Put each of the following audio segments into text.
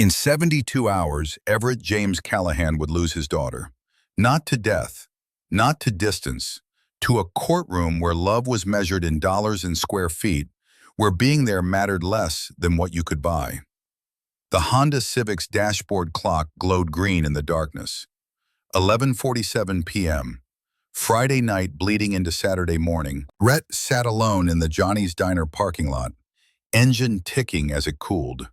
In 72 hours, Everett James Callahan would lose his daughter. Not to death, not to distance, to a courtroom where love was measured in dollars and square feet, where being there mattered less than what you could buy. The Honda Civic's dashboard clock glowed green in the darkness. 11:47 p.m. Friday night bleeding into Saturday morning. Rhett sat alone in the Johnny's Diner parking lot, engine ticking as it cooled.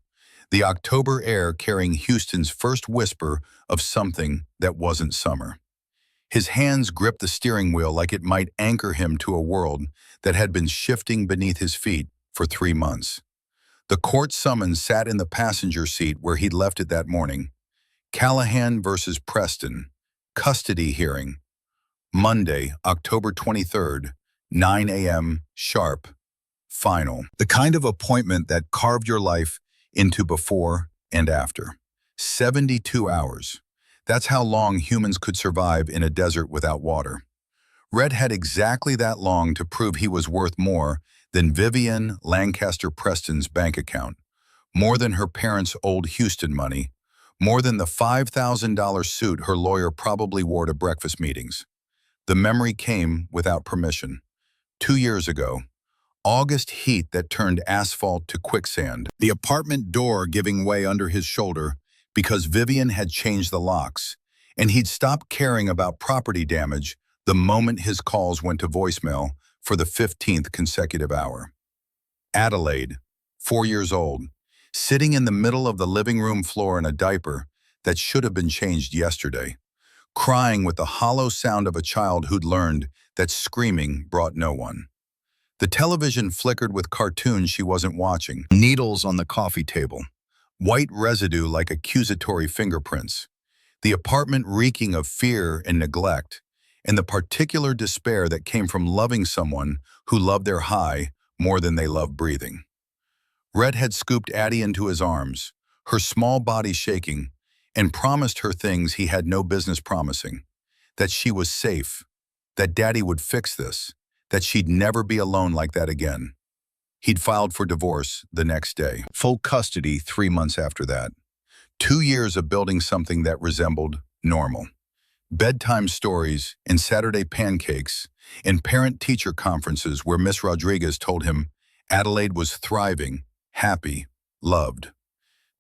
The October air carrying Houston's first whisper of something that wasn't summer. His hands gripped the steering wheel like it might anchor him to a world that had been shifting beneath his feet for 3 months. The court summons sat in the passenger seat where he'd left it that morning. Callahan versus Preston. Custody hearing. Monday, October 23rd, 9 a.m. sharp. Final. The kind of appointment that carved your life into before and after. 72 hours. That's how long humans could survive in a desert without water. Red had exactly that long to prove he was worth more than Vivian Lancaster Preston's bank account, more than her parents' old Houston money, more than the $5,000 suit her lawyer probably wore to breakfast meetings. The memory came without permission. 2 years ago, August heat that turned asphalt to quicksand, the apartment door giving way under his shoulder because Vivian had changed the locks, and he'd stopped caring about property damage the moment his calls went to voicemail for the 15th consecutive hour. Adelaide, 4 years old, sitting in the middle of the living room floor in a diaper that should have been changed yesterday, crying with the hollow sound of a child who'd learned that screaming brought no one. The television flickered with cartoons she wasn't watching, needles on the coffee table, white residue like accusatory fingerprints, the apartment reeking of fear and neglect, and the particular despair that came from loving someone who loved their high more than they loved breathing. Red had scooped Addie into his arms, her small body shaking, and promised her things he had no business promising, that she was safe, that Daddy would fix this, that she'd never be alone like that again. He'd filed for divorce the next day. Full custody 3 months after that. 2 years of building something that resembled normal. Bedtime stories and Saturday pancakes and parent-teacher conferences where Miss Rodriguez told him Adelaide was thriving, happy, loved.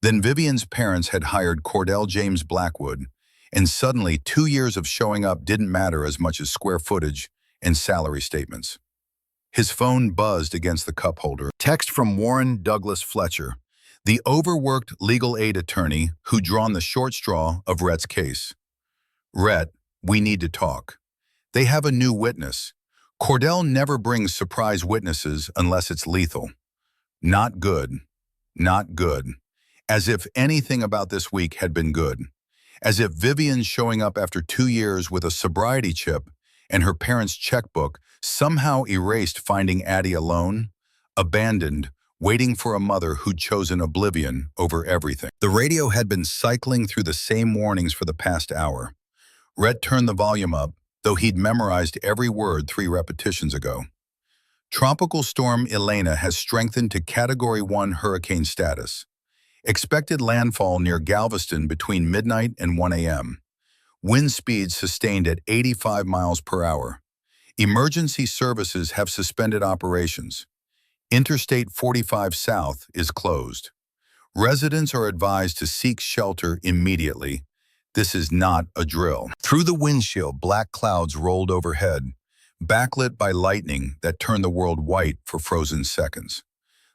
Then Vivian's parents had hired Cordell James Blackwood, and suddenly 2 years of showing up didn't matter as much as square footage and salary statements. His phone buzzed against the cup holder. Text from Warren Douglas Fletcher, the overworked legal aid attorney who'd drawn the short straw of Rhett's case. Rhett, we need to talk. They have a new witness. Cordell never brings surprise witnesses unless it's lethal. Not good. Not good. As if anything about this week had been good. As if Vivian showing up after 2 years with a sobriety chip and her parents' checkbook somehow erased finding Addie alone, abandoned, waiting for a mother who'd chosen oblivion over everything. The radio had been cycling through the same warnings for the past hour. Rhett turned the volume up, though he'd memorized every word 3 repetitions ago. Tropical storm Elena has strengthened to Category 1 hurricane status. Expected landfall near Galveston between midnight and 1 a.m. Wind speeds sustained at 85 miles per hour. Emergency services have suspended operations. Interstate 45 South is closed. Residents are advised to seek shelter immediately. This is not a drill. Through the windshield, black clouds rolled overhead, backlit by lightning that turned the world white for frozen seconds.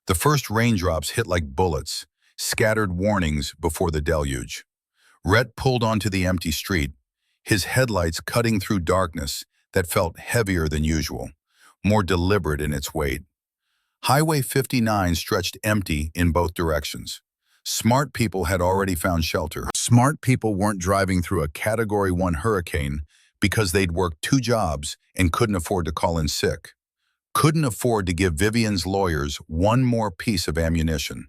The first raindrops hit like bullets, scattered warnings before the deluge. Rhett pulled onto the empty street, his headlights cutting through darkness that felt heavier than usual, more deliberate in its weight. Highway 59 stretched empty in both directions. Smart people had already found shelter. Smart people weren't driving through a Category 1 hurricane because they'd worked 2 jobs and couldn't afford to call in sick. Couldn't afford to give Vivian's lawyers one more piece of ammunition.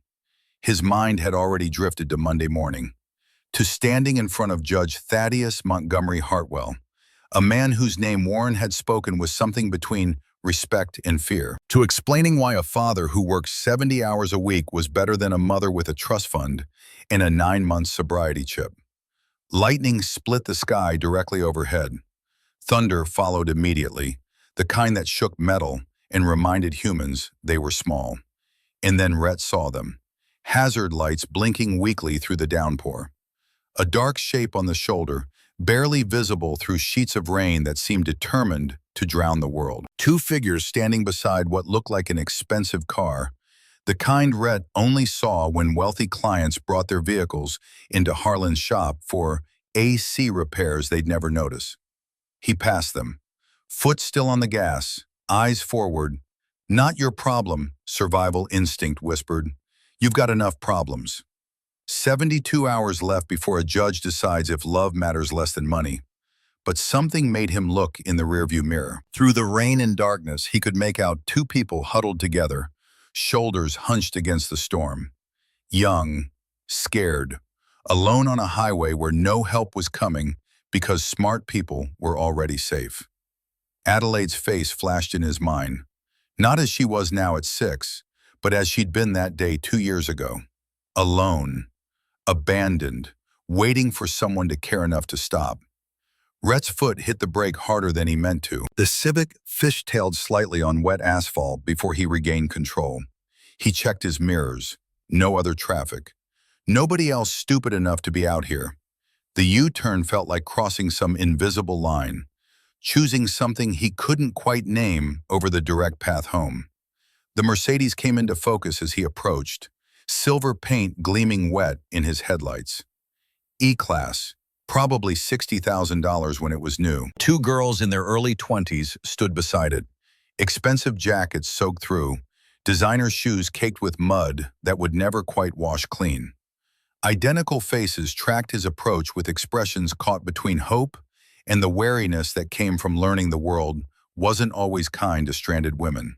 His mind had already drifted to Monday morning, to standing in front of Judge Thaddeus Montgomery Hartwell, a man whose name Warren had spoken with something between respect, and fear. To explaining why a father who worked 70 hours a week was better than a mother with a trust fund and a 9-month sobriety chip. Lightning split the sky directly overhead. Thunder followed immediately, the kind that shook metal and reminded humans they were small. And then Rhett saw them. Hazard lights blinking weakly through the downpour. A dark shape on the shoulder, barely visible through sheets of rain that seemed determined to drown the world. Two figures standing beside what looked like an expensive car, the kind Rhett only saw when wealthy clients brought their vehicles into Harlan's shop for AC repairs they'd never notice. He passed them, foot still on the gas, eyes forward. "Not your problem," survival instinct whispered. "You've got enough problems." 72 hours left before a judge decides if love matters less than money. But something made him look in the rearview mirror. Through the rain and darkness, he could make out two people huddled together, shoulders hunched against the storm. Young, scared, alone on a highway where no help was coming because smart people were already safe. Adelaide's face flashed in his mind, not as she was now at 6, but as she'd been that day 2 years ago. Alone, abandoned, waiting for someone to care enough to stop. Rhett's foot hit the brake harder than he meant to. The Civic fishtailed slightly on wet asphalt before he regained control. He checked his mirrors. No other traffic. Nobody else stupid enough to be out here. The U-turn felt like crossing some invisible line, choosing something he couldn't quite name over the direct path home. The Mercedes came into focus as he approached, silver paint gleaming wet in his headlights. E-Class, probably $60,000 when it was new. Two girls in their early 20s stood beside it, expensive jackets soaked through, designer shoes caked with mud that would never quite wash clean. Identical faces tracked his approach with expressions caught between hope and the wariness that came from learning the world wasn't always kind to stranded women.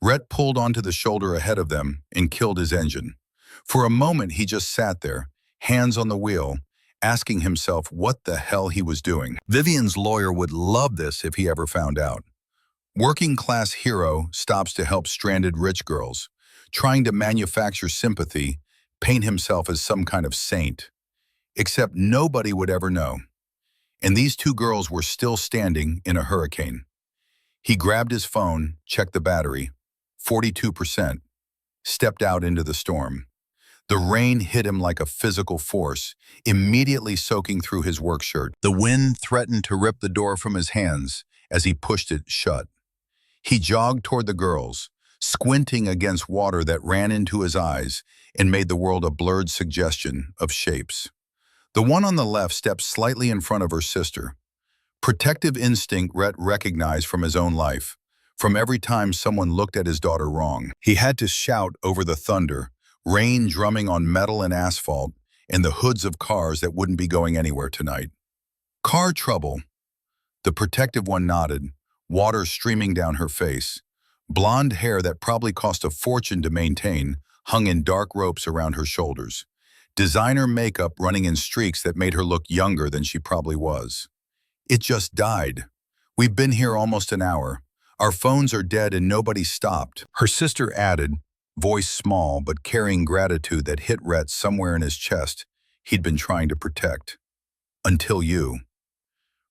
Rhett pulled onto the shoulder ahead of them and killed his engine. For a moment he just sat there, hands on the wheel, asking himself what the hell he was doing. Vivian's lawyer would love this if he ever found out. Working-class hero stops to help stranded rich girls, trying to manufacture sympathy, paint himself as some kind of saint. Except nobody would ever know. And these two girls were still standing in a hurricane. He grabbed his phone, checked the battery, 42%, stepped out into the storm. The rain hit him like a physical force, immediately soaking through his work shirt. The wind threatened to rip the door from his hands as he pushed it shut. He jogged toward the girls, squinting against water that ran into his eyes and made the world a blurred suggestion of shapes. The one on the left stepped slightly in front of her sister. Protective instinct Rhett recognized from his own life, from every time someone looked at his daughter wrong. He had to shout over the thunder, rain drumming on metal and asphalt, and the hoods of cars that wouldn't be going anywhere tonight. "Car trouble." The protective one nodded, water streaming down her face. Blonde hair that probably cost a fortune to maintain hung in dark ropes around her shoulders. Designer makeup running in streaks that made her look younger than she probably was. "It just died. We've been here almost an hour. Our phones are dead and nobody stopped." Her sister added, voice small but carrying gratitude that hit Rhett somewhere in his chest he'd been trying to protect. "Until you."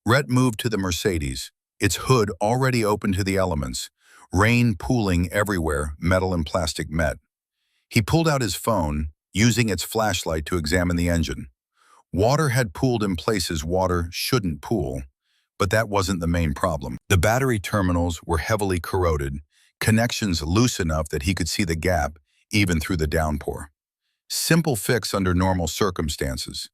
Rhett moved to the Mercedes, its hood already open to the elements, rain pooling everywhere, metal and plastic met. He pulled out his phone, using its flashlight to examine the engine. Water had pooled in places water shouldn't pool, but that wasn't the main problem. The battery terminals were heavily corroded, connections loose enough that he could see the gap even through the downpour. Simple fix under normal circumstances.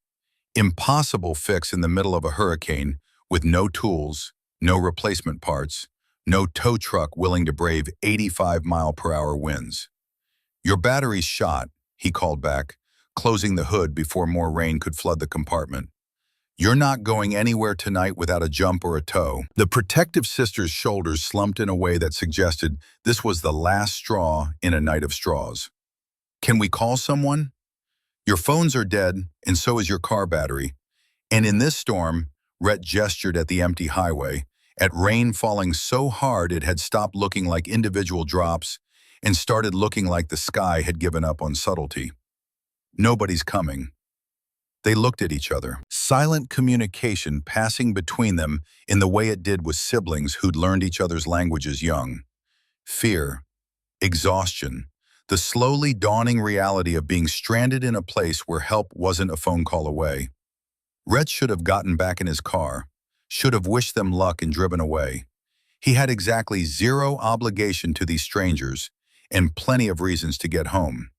Impossible fix in the middle of a hurricane with no tools, no replacement parts, no tow truck willing to brave 85-mile-per-hour winds. "Your battery's shot," he called back, closing the hood before more rain could flood the compartment. "You're not going anywhere tonight without a jump or a tow." The protective sister's shoulders slumped in a way that suggested this was the last straw in a night of straws. "Can we call someone? Your phones are dead, and so is your car battery." And in this storm, Rhett gestured at the empty highway, at rain falling so hard it had stopped looking like individual drops and started looking like the sky had given up on subtlety. Nobody's coming. They looked at each other. Silent communication passing between them in the way it did with siblings who'd learned each other's languages young. Fear, exhaustion, the slowly dawning reality of being stranded in a place where help wasn't a phone call away. Rhett should have gotten back in his car, should have wished them luck and driven away. He had exactly zero obligation to these strangers and plenty of reasons to get home.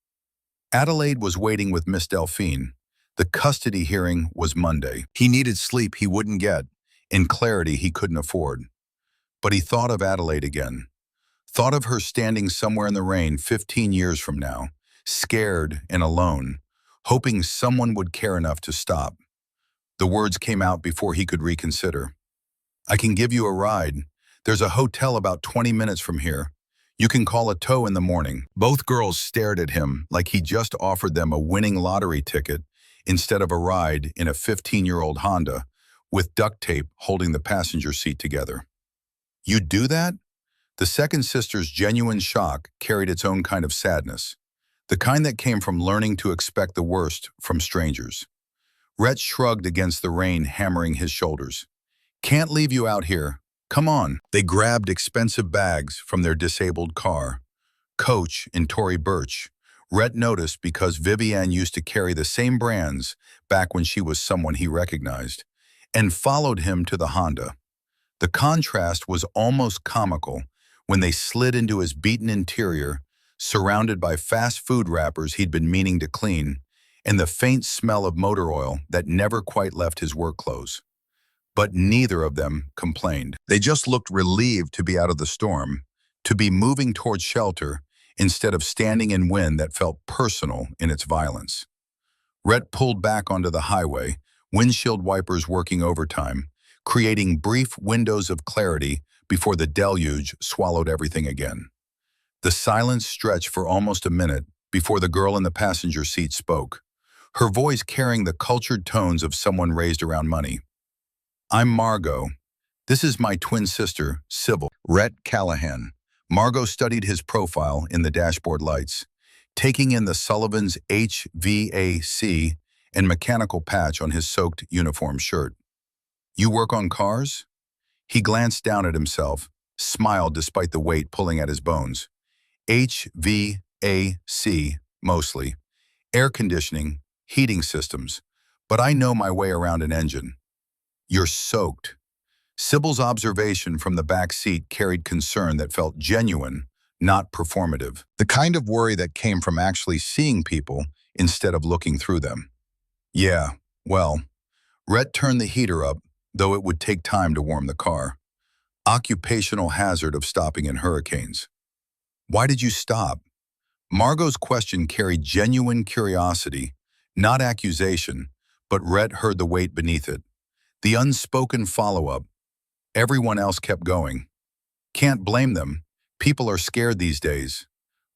Adelaide was waiting with Miss Delphine. The custody hearing was Monday. He needed sleep he wouldn't get, and clarity he couldn't afford. But he thought of Adelaide again. Thought of her standing somewhere in the rain 15 years from now, scared and alone, hoping someone would care enough to stop. The words came out before he could reconsider. "I can give you a ride. There's a hotel about 20 minutes from here. You can call a tow in the morning." Both girls stared at him like he just offered them a winning lottery ticket instead of a ride in a 15-year-old Honda with duct tape holding the passenger seat together. "You'd do that?" The second sister's genuine shock carried its own kind of sadness, the kind that came from learning to expect the worst from strangers. Rhett shrugged against the rain hammering his shoulders. "Can't leave you out here. Come on." They grabbed expensive bags from their disabled car. Coach and Tory Burch. Rhett noticed because Vivienne used to carry the same brands back when she was someone he recognized, and followed him to the Honda. The contrast was almost comical when they slid into his beaten interior, surrounded by fast food wrappers he'd been meaning to clean, and the faint smell of motor oil that never quite left his work clothes. But neither of them complained. They just looked relieved to be out of the storm, to be moving towards shelter instead of standing in wind that felt personal in its violence. Rhett pulled back onto the highway, windshield wipers working overtime, creating brief windows of clarity before the deluge swallowed everything again. The silence stretched for almost a minute before the girl in the passenger seat spoke, her voice carrying the cultured tones of someone raised around money. "I'm Margot. This is my twin sister, Sybil." Rhett Callahan. Margot studied his profile in the dashboard lights, taking in the Sullivan's HVAC and mechanical patch on his soaked uniform shirt. "You work on cars?" He glanced down at himself, smiled despite the weight pulling at his bones. "HVAC, mostly. Air conditioning, heating systems. But I know my way around an engine." "You're soaked." Sybil's observation from the back seat carried concern that felt genuine, not performative. The kind of worry that came from actually seeing people instead of looking through them. "Yeah, well." Rhett turned the heater up, though it would take time to warm the car. Occupational hazard of stopping in hurricanes. "Why did you stop?" Margot's question carried genuine curiosity, not accusation, but Rhett heard the weight beneath it. The unspoken follow-up. Everyone else kept going. Can't blame them. People are scared these days.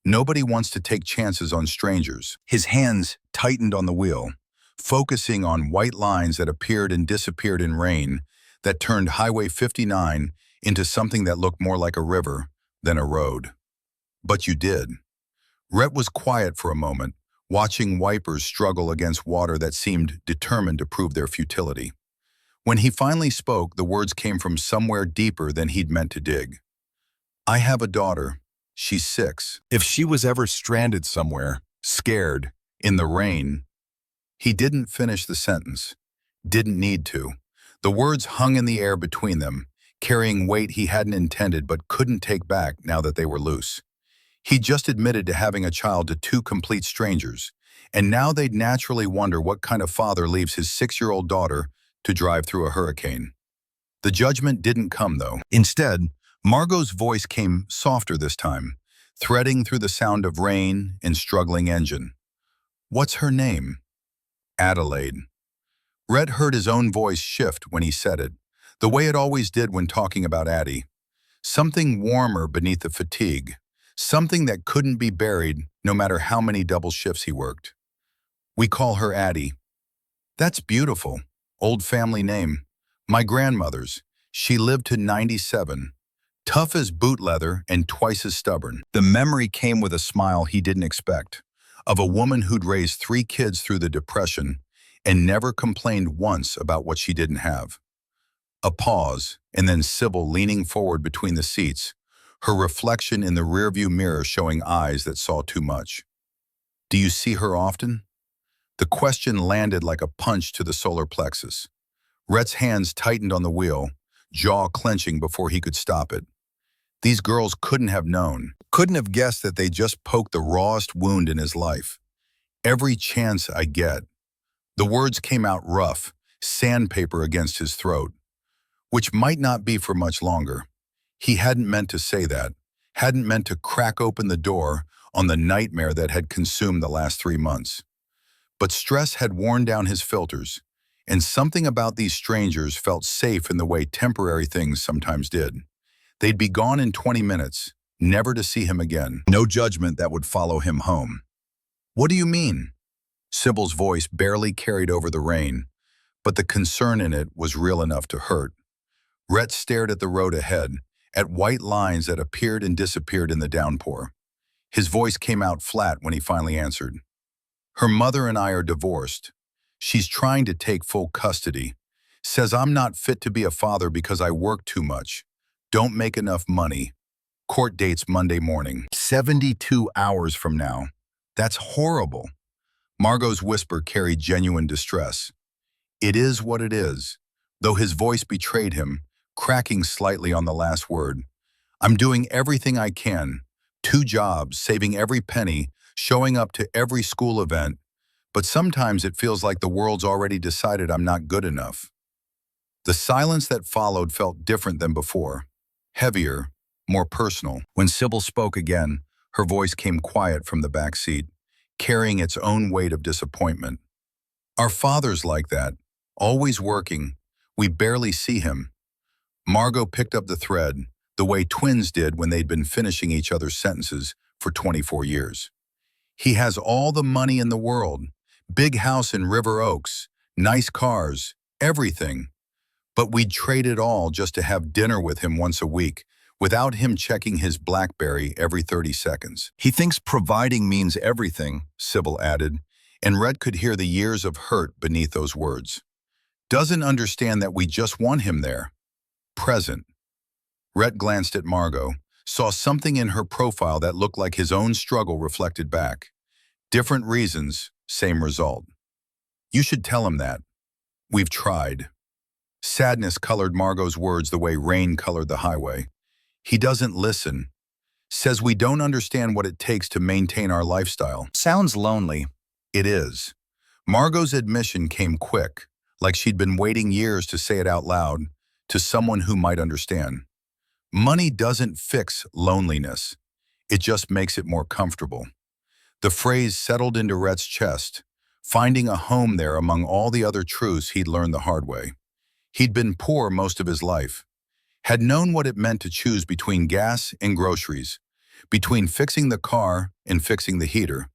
Nobody wants to take chances on strangers. His hands tightened on the wheel, focusing on white lines that appeared and disappeared in rain that turned Highway 59 into something that looked more like a river than a road. "But you did." Rhett was quiet for a moment, watching wipers struggle against water that seemed determined to prove their futility. When he finally spoke, the words came from somewhere deeper than he'd meant to dig. "I have a daughter. She's 6. If she was ever stranded somewhere, scared, in the rain..." He didn't finish the sentence. Didn't need to. The words hung in the air between them, carrying weight he hadn't intended but couldn't take back now that they were loose. He just admitted to having a child to 2 complete strangers, and now they'd naturally wonder what kind of father leaves his 6-year-old daughter to drive through a hurricane. The judgment didn't come, though. Instead, Margot's voice came softer this time, threading through the sound of rain and struggling engine. "What's her name?" "Adelaide." Rhett heard his own voice shift when he said it, the way it always did when talking about Addie. Something warmer beneath the fatigue, something that couldn't be buried no matter how many double shifts he worked. "We call her Addie." "That's beautiful. Old family name. My grandmother's. She lived to 97, tough as boot leather and twice as stubborn. The memory came with a smile he didn't expect, of a woman who'd raised 3 kids through the Depression and never complained once about what she didn't have. A pause, and then Sybil leaning forward between the seats, her reflection in the rearview mirror showing eyes that saw too much. "Do you see her often?" The question landed like a punch to the solar plexus. Rhett's hands tightened on the wheel, jaw clenching before he could stop it. These girls couldn't have known, couldn't have guessed that they just poked the rawest wound in his life. "Every chance I get." The words came out rough, sandpaper against his throat. Which might not be for much longer. He hadn't meant to say that, hadn't meant to crack open the door on the nightmare that had consumed the last 3 months. But stress had worn down his filters, and something about these strangers felt safe in the way temporary things sometimes did. They'd be gone in 20 minutes, never to see him again. No judgment that would follow him home. "What do you mean?" Sybil's voice barely carried over the rain, but the concern in it was real enough to hurt. Rhett stared at the road ahead, at white lines that appeared and disappeared in the downpour. His voice came out flat when he finally answered. "Her mother and I are divorced. She's trying to take full custody. Says I'm not fit to be a father because I work too much. Don't make enough money. Court date's Monday morning. 72 hours from now. That's horrible." Margot's whisper carried genuine distress. "It is what it is," though his voice betrayed him, cracking slightly on the last word. "I'm doing everything I can. 2 jobs, saving every penny, showing up to every school event, but sometimes it feels like the world's already decided I'm not good enough." The silence that followed felt different than before, heavier, more personal. When Sybil spoke again, her voice came quiet from the back seat, carrying its own weight of disappointment. "Our father's like that, always working. We barely see him." Margot picked up the thread, the way twins did when they'd been finishing each other's sentences for 24 years. "He has all the money in the world, big house in River Oaks, nice cars, everything. But we'd trade it all just to have dinner with him once a week, without him checking his BlackBerry every 30 seconds. He thinks providing means everything," Sybil added, and Rhett could hear the years of hurt beneath those words. "Doesn't understand that we just want him there. Present." Rhett glanced at Margot, saw something in her profile that looked like his own struggle reflected back. Different reasons, same result. "You should tell him that. We've tried." Sadness colored Margot's words the way rain colored the highway. "He doesn't listen. Says we don't understand what it takes to maintain our lifestyle." Sounds lonely. It is. Margot's admission came quick, like she'd been waiting years to say it out loud, to someone who might understand. Money doesn't fix loneliness. It just makes it more comfortable. The phrase settled into Rhett's chest, finding a home there among all the other truths he'd learned the hard way. He'd been poor most of his life, had known what it meant to choose between gas and groceries, between fixing the car and fixing the heater,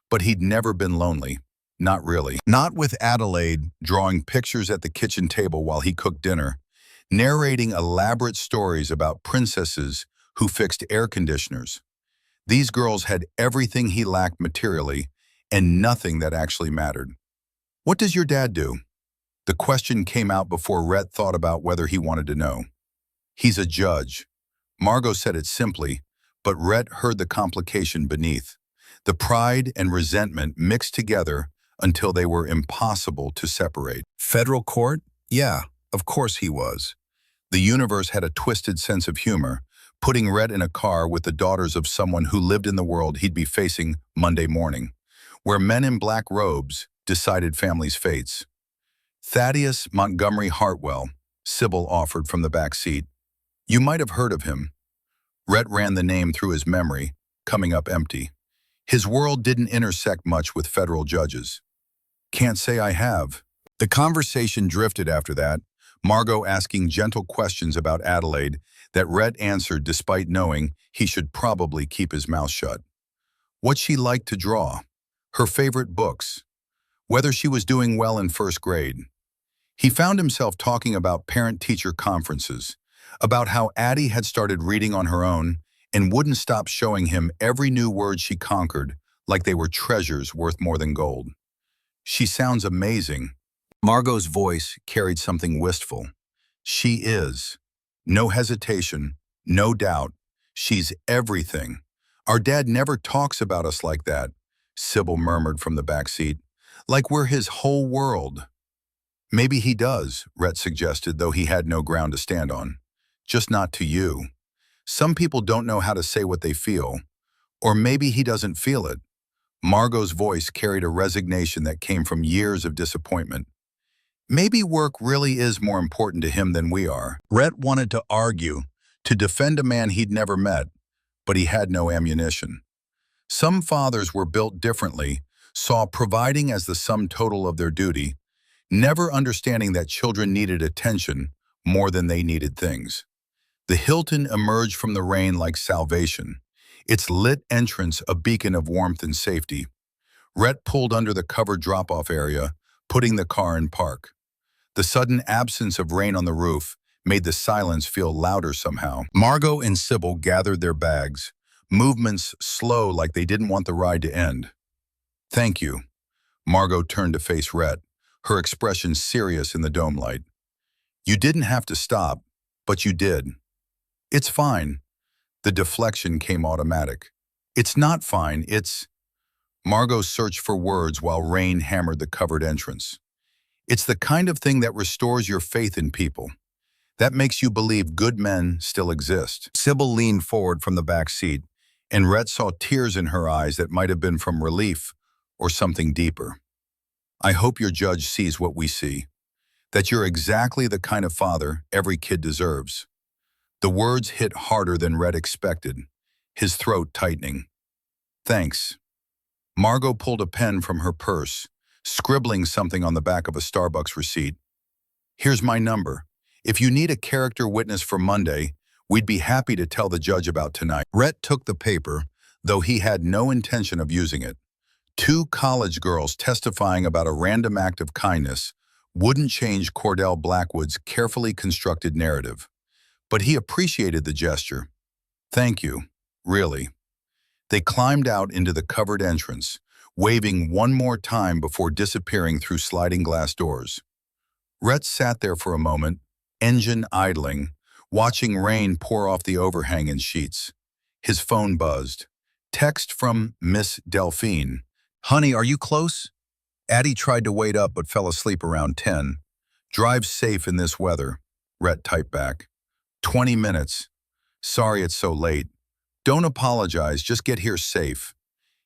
but he'd never been lonely. Not really. Not with Adelaide drawing pictures at the kitchen table while he cooked dinner, narrating elaborate stories about princesses who fixed air conditioners. These girls had everything he lacked materially and nothing that actually mattered. "What does your dad do?" The question came out before Rhett thought about whether he wanted to know. "He's a judge." Margot said it simply, but Rhett heard the complication beneath. The pride and resentment mixed together until they were impossible to separate. Federal court? Yeah, of course he was. The universe had a twisted sense of humor, putting Rhett in a car with the daughters of someone who lived in the world he'd be facing Monday morning, where men in black robes decided families' fates. Thaddeus Montgomery Hartwell, Sybil offered from the back seat. "You might have heard of him." Rhett ran the name through his memory, coming up empty. His world didn't intersect much with federal judges. "Can't say I have." The conversation drifted after that, Margot asking gentle questions about Adelaide that Rhett answered despite knowing he should probably keep his mouth shut. What she liked to draw, her favorite books, whether she was doing well in first grade. He found himself talking about parent-teacher conferences, about how Addie had started reading on her own and wouldn't stop showing him every new word she conquered like they were treasures worth more than gold. She sounds amazing. Margot's voice carried something wistful. She is. No hesitation, no doubt. She's everything. Our dad never talks about us like that, Sybil murmured from the back seat. Like we're his whole world. Maybe he does, Rhett suggested, though he had no ground to stand on. Just not to you. Some people don't know how to say what they feel. Or maybe he doesn't feel it. Margot's voice carried a resignation that came from years of disappointment. Maybe work really is more important to him than we are. Rhett wanted to argue, to defend a man he'd never met, but he had no ammunition. Some fathers were built differently, saw providing as the sum total of their duty, never understanding that children needed attention more than they needed things. The Hilton emerged from the rain like salvation, its lit entrance a beacon of warmth and safety. Rhett pulled under the covered drop-off area, putting the car in park. The sudden absence of rain on the roof made the silence feel louder somehow. Margot and Sybil gathered their bags, movements slow like they didn't want the ride to end. Thank you. Margot turned to face Rhett, her expression serious in the dome light. You didn't have to stop, but you did. It's fine. The deflection came automatic. It's not fine, it's... Margot searched for words while rain hammered the covered entrance. It's the kind of thing that restores your faith in people, that makes you believe good men still exist. Sybil leaned forward from the back seat, and Rhett saw tears in her eyes that might have been from relief or something deeper. I hope your judge sees what we see, that you're exactly the kind of father every kid deserves. The words hit harder than Rhett expected, his throat tightening. Thanks. Margot pulled a pen from her purse, scribbling something on the back of a Starbucks receipt. Here's my number. If you need a character witness for Monday, we'd be happy to tell the judge about tonight. Rhett took the paper, though he had no intention of using it. 2 college girls testifying about a random act of kindness wouldn't change Cordell Blackwood's carefully constructed narrative. But he appreciated the gesture. Thank you, really. They climbed out into the covered entrance, waving one more time before disappearing through sliding glass doors. Rhett sat there for a moment, engine idling, watching rain pour off the overhang in sheets. His phone buzzed. Text from Miss Delphine. Honey, are you close? Addie tried to wait up but fell asleep around 10. Drive safe in this weather, Rhett typed back. 20 minutes. Sorry it's so late. Don't apologize, just get here safe.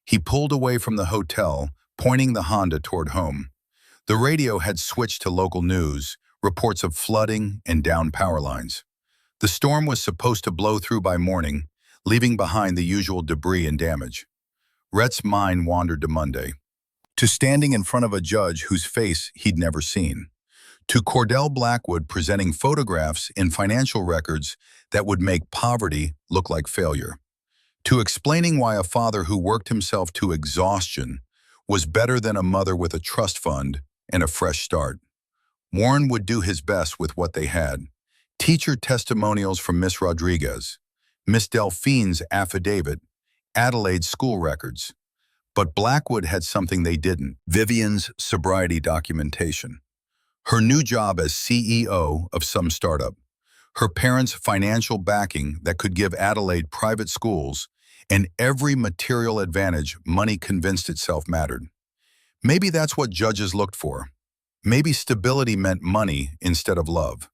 He pulled away from the hotel, pointing the Honda toward home. The radio had switched to local news, reports of flooding and downed power lines. The storm was supposed to blow through by morning, leaving behind the usual debris and damage. Rhett's mind wandered to Monday, to standing in front of a judge whose face he'd never seen, to Cordell Blackwood presenting photographs and financial records that would make poverty look like failure, to explaining why a father who worked himself to exhaustion was better than a mother with a trust fund and a fresh start. Warren would do his best with what they had. Teacher testimonials from Miss Rodriguez, Miss Delphine's affidavit, Adelaide's school records. But Blackwood had something they didn't, Vivian's sobriety documentation. Her new job as CEO of some startup, her parents' financial backing that could give Adelaide private schools, and every material advantage money convinced itself mattered. Maybe that's what judges looked for. Maybe stability meant money instead of love.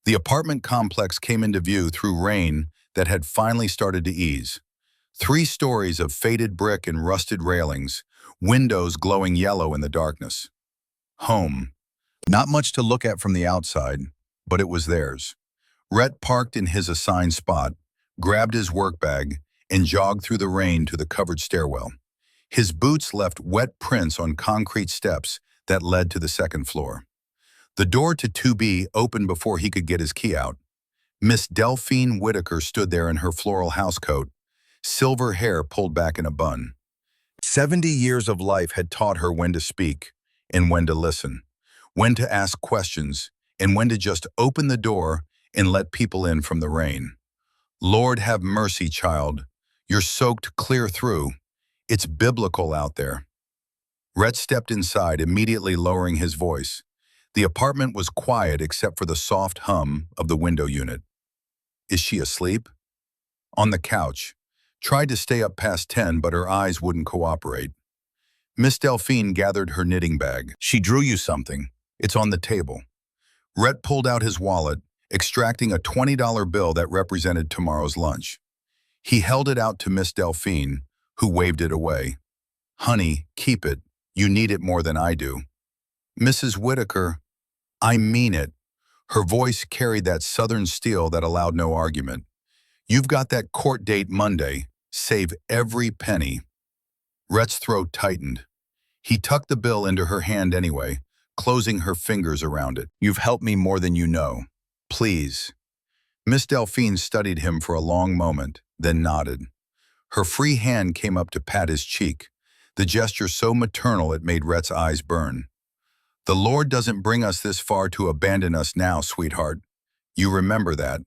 The apartment complex came into view through rain that had finally started to ease. 3 stories of faded brick and rusted railings, windows glowing yellow in the darkness. Home. Not much to look at from the outside, but it was theirs. Rhett parked in his assigned spot, grabbed his work bag, and jogged through the rain to the covered stairwell. His boots left wet prints on concrete steps that led to the second floor. The door to 2B opened before he could get his key out. Miss Delphine Whitaker stood there in her floral housecoat, silver hair pulled back in a bun. 70 years of life had taught her when to speak and when to listen, when to ask questions, and when to just open the door and let people in from the rain. Lord have mercy, child. You're soaked clear through. It's biblical out there. Rhett stepped inside, immediately lowering his voice. The apartment was quiet except for the soft hum of the window unit. Is she asleep? On the couch. Tried to stay up past 10, but her eyes wouldn't cooperate. Miss Delphine gathered her knitting bag. She drew you something. It's on the table. Rhett pulled out his wallet, extracting a $20 bill that represented tomorrow's lunch. He held it out to Miss Delphine, who waved it away. Honey, keep it. You need it more than I do. Mrs. Whitaker, I mean it. Her voice carried that southern steel that allowed no argument. You've got that court date Monday. Save every penny. Rhett's throat tightened. He tucked the bill into her hand anyway, closing her fingers around it. You've helped me more than you know. Please. Miss Delphine studied him for a long moment, then nodded. Her free hand came up to pat his cheek, the gesture so maternal it made Rhett's eyes burn. The Lord doesn't bring us this far to abandon us now, sweetheart. You remember that?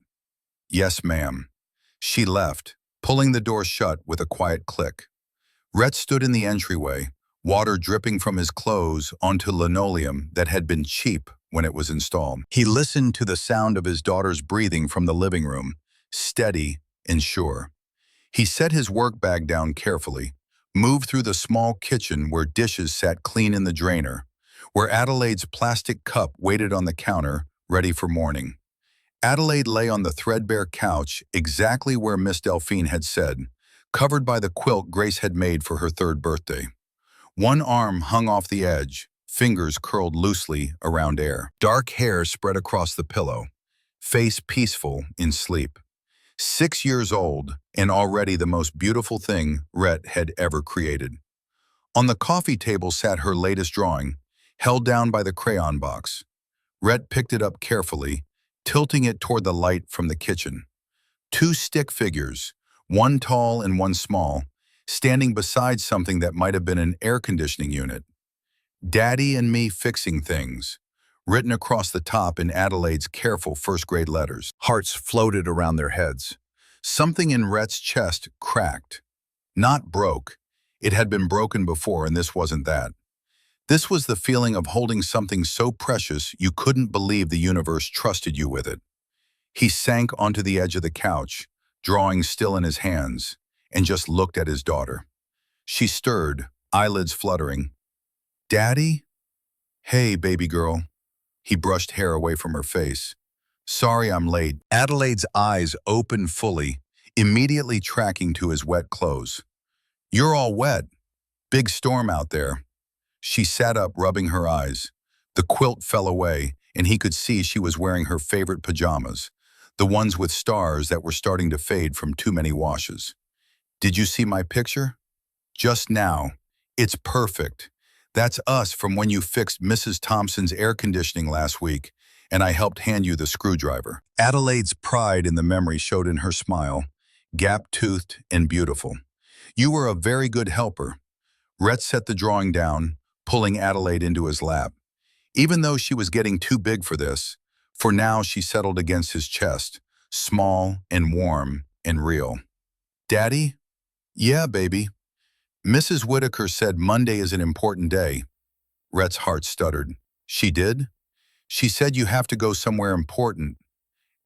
Yes, ma'am. She left, pulling the door shut with a quiet click. Rhett stood in the entryway, water dripping from his clothes onto linoleum that had been cheap when it was installed. He listened to the sound of his daughter's breathing from the living room, steady and sure. He set his work bag down carefully, moved through the small kitchen where dishes sat clean in the drainer, where Adelaide's plastic cup waited on the counter, ready for morning. Adelaide lay on the threadbare couch exactly where Miss Delphine had said, covered by the quilt Grace had made for her 3rd birthday. One arm hung off the edge, fingers curled loosely around air. Dark hair spread across the pillow, face peaceful in sleep. 6 years old, and already the most beautiful thing Rhett had ever created. On the coffee table sat her latest drawing, held down by the crayon box. Rhett picked it up carefully, tilting it toward the light from the kitchen. 2 stick figures, one tall and one small, standing beside something that might have been an air conditioning unit. Daddy and me fixing things, written across the top in Adelaide's careful 1st-grade letters. Hearts floated around their heads. Something in Rhett's chest cracked. Not broke. It had been broken before, and this wasn't that. This was the feeling of holding something so precious you couldn't believe the universe trusted you with it. He sank onto the edge of the couch, drawing still in his hands, and just looked at his daughter. She stirred, eyelids fluttering. Daddy? Hey, baby girl. He brushed hair away from her face. Sorry I'm late. Adelaide's eyes opened fully, immediately tracking to his wet clothes. You're all wet. Big storm out there. She sat up, rubbing her eyes. The quilt fell away, and he could see she was wearing her favorite pajamas, the ones with stars that were starting to fade from too many washes. Did you see my picture? Just now. It's perfect. That's us from when you fixed Mrs. Thompson's air conditioning last week, and I helped hand you the screwdriver. Adelaide's pride in the memory showed in her smile, gap-toothed and beautiful. You were a very good helper. Rhett set the drawing down, pulling Adelaide into his lap. Even though she was getting too big for this, for now she settled against his chest, small and warm and real. Daddy? Yeah, baby. Mrs. Whitaker said Monday is an important day. Rhett's heart stuttered. She did? She said you have to go somewhere important.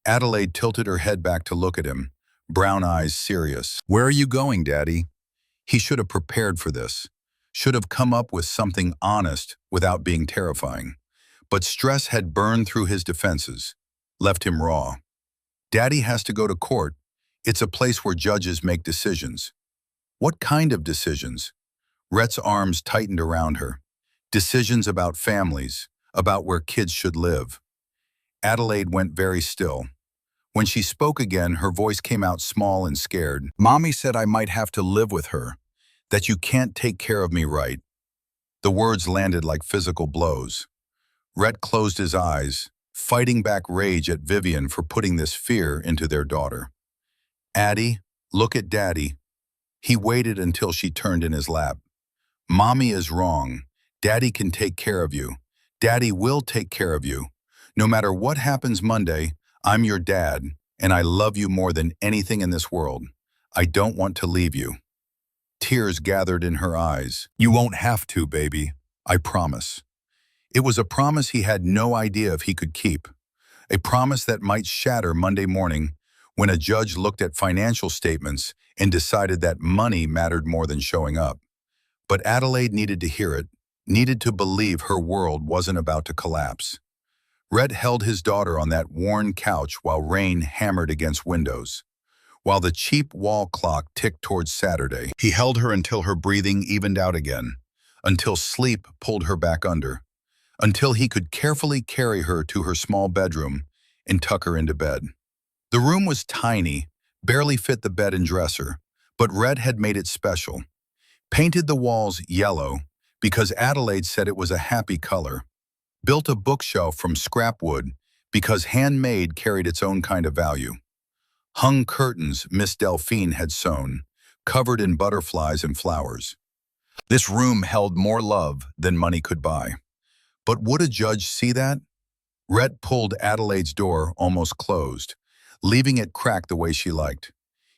Adelaide tilted her head back to look at him, brown eyes serious. Where are you going, Daddy? He should have prepared for this. Should have come up with something honest without being terrifying. But stress had burned through his defenses, left him raw. Daddy has to go to court. It's a place where judges make decisions. What kind of decisions? Rhett's arms tightened around her. Decisions about families, about where kids should live. Adelaide went very still. When she spoke again, her voice came out small and scared. Mommy said I might have to live with her, that you can't take care of me right. The words landed like physical blows. Rhett closed his eyes, fighting back rage at Vivian for putting this fear into their daughter. Addie, look at Daddy. He waited until she turned in his lap. Mommy is wrong. Daddy can take care of you. Daddy will take care of you. No matter what happens Monday, I'm your dad, and I love you more than anything in this world. I don't want to leave you. Tears gathered in her eyes. You won't have to, baby. I promise. It was a promise he had no idea if he could keep. A promise that might shatter Monday morning when a judge looked at financial statements and decided that money mattered more than showing up. But Adelaide needed to hear it, needed to believe her world wasn't about to collapse. Rhett held his daughter on that worn couch while rain hammered against windows. While the cheap wall clock ticked towards Saturday, he held her until her breathing evened out again, until sleep pulled her back under, until he could carefully carry her to her small bedroom and tuck her into bed. The room was tiny, barely fit the bed and dresser, but Rhett had made it special. Painted the walls yellow because Adelaide said it was a happy color. Built a bookshelf from scrap wood because handmade carried its own kind of value. Hung curtains Miss Delphine had sewn, covered in butterflies and flowers. This room held more love than money could buy. But would a judge see that? Rhett pulled Adelaide's door almost closed, leaving it cracked the way she liked.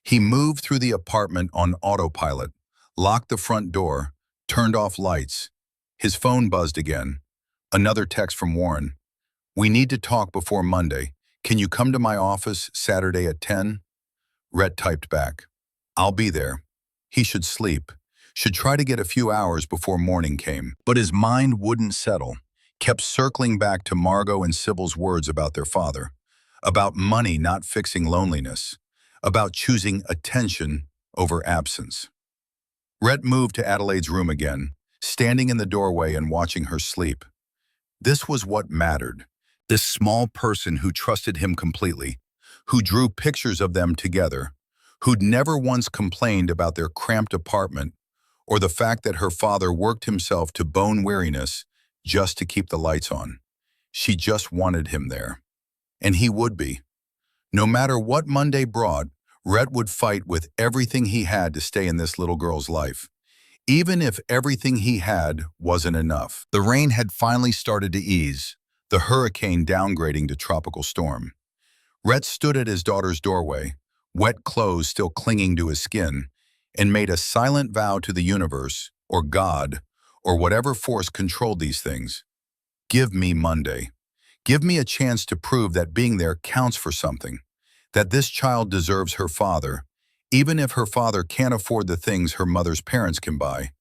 He moved through the apartment on autopilot, locked the front door, turned off lights. His phone buzzed again. Another text from Warren. We need to talk before Monday. Can you come to my office Saturday at 10? Rhett typed back. I'll be there. He should sleep, should try to get a few hours before morning came. But his mind wouldn't settle, kept circling back to Margot and Sybil's words about their father, about money not fixing loneliness, about choosing attention over absence. Rhett moved to Adelaide's room again, standing in the doorway and watching her sleep. This was what mattered. This small person who trusted him completely, who drew pictures of them together, who'd never once complained about their cramped apartment or the fact that her father worked himself to bone weariness just to keep the lights on. She just wanted him there. And he would be. No matter what Monday brought, Rhett would fight with everything he had to stay in this little girl's life, even if everything he had wasn't enough. The rain had finally started to ease, the hurricane downgrading to tropical storm. Rhett stood at his daughter's doorway, wet clothes still clinging to his skin, and made a silent vow to the universe, or God, or whatever force controlled these things. Give me Monday. Give me a chance to prove that being there counts for something, that this child deserves her father, even if her father can't afford the things her mother's parents can buy.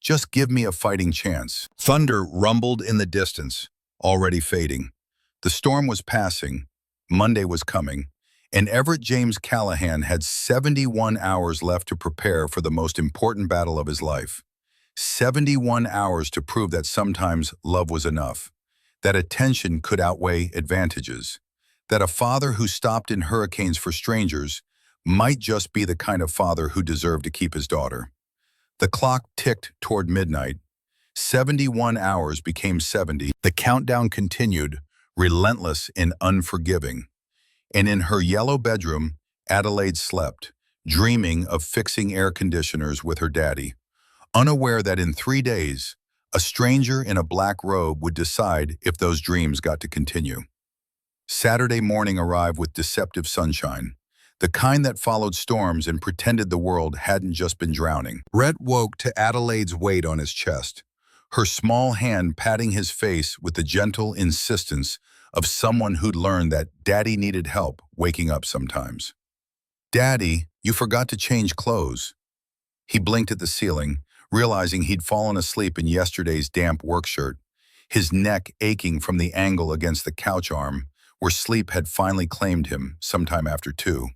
Just give me a fighting chance. Thunder rumbled in the distance, already fading. The storm was passing, Monday was coming, and Everett James Callahan had 71 hours left to prepare for the most important battle of his life. 71 hours to prove that sometimes love was enough, that attention could outweigh advantages, that a father who stopped in hurricanes for strangers might just be the kind of father who deserved to keep his daughter. The clock ticked toward midnight. 71 hours became 70. The countdown continued, relentless and unforgiving. And in her yellow bedroom, Adelaide slept, dreaming of fixing air conditioners with her daddy, unaware that in 3 days, a stranger in a black robe would decide if those dreams got to continue. Saturday morning arrived with deceptive sunshine, the kind that followed storms and pretended the world hadn't just been drowning. Rhett woke to Adelaide's weight on his chest, her small hand patting his face with the gentle insistence of someone who'd learned that Daddy needed help waking up sometimes. Daddy, you forgot to change clothes. He blinked at the ceiling, realizing he'd fallen asleep in yesterday's damp work shirt, his neck aching from the angle against the couch arm, where sleep had finally claimed him sometime after 2.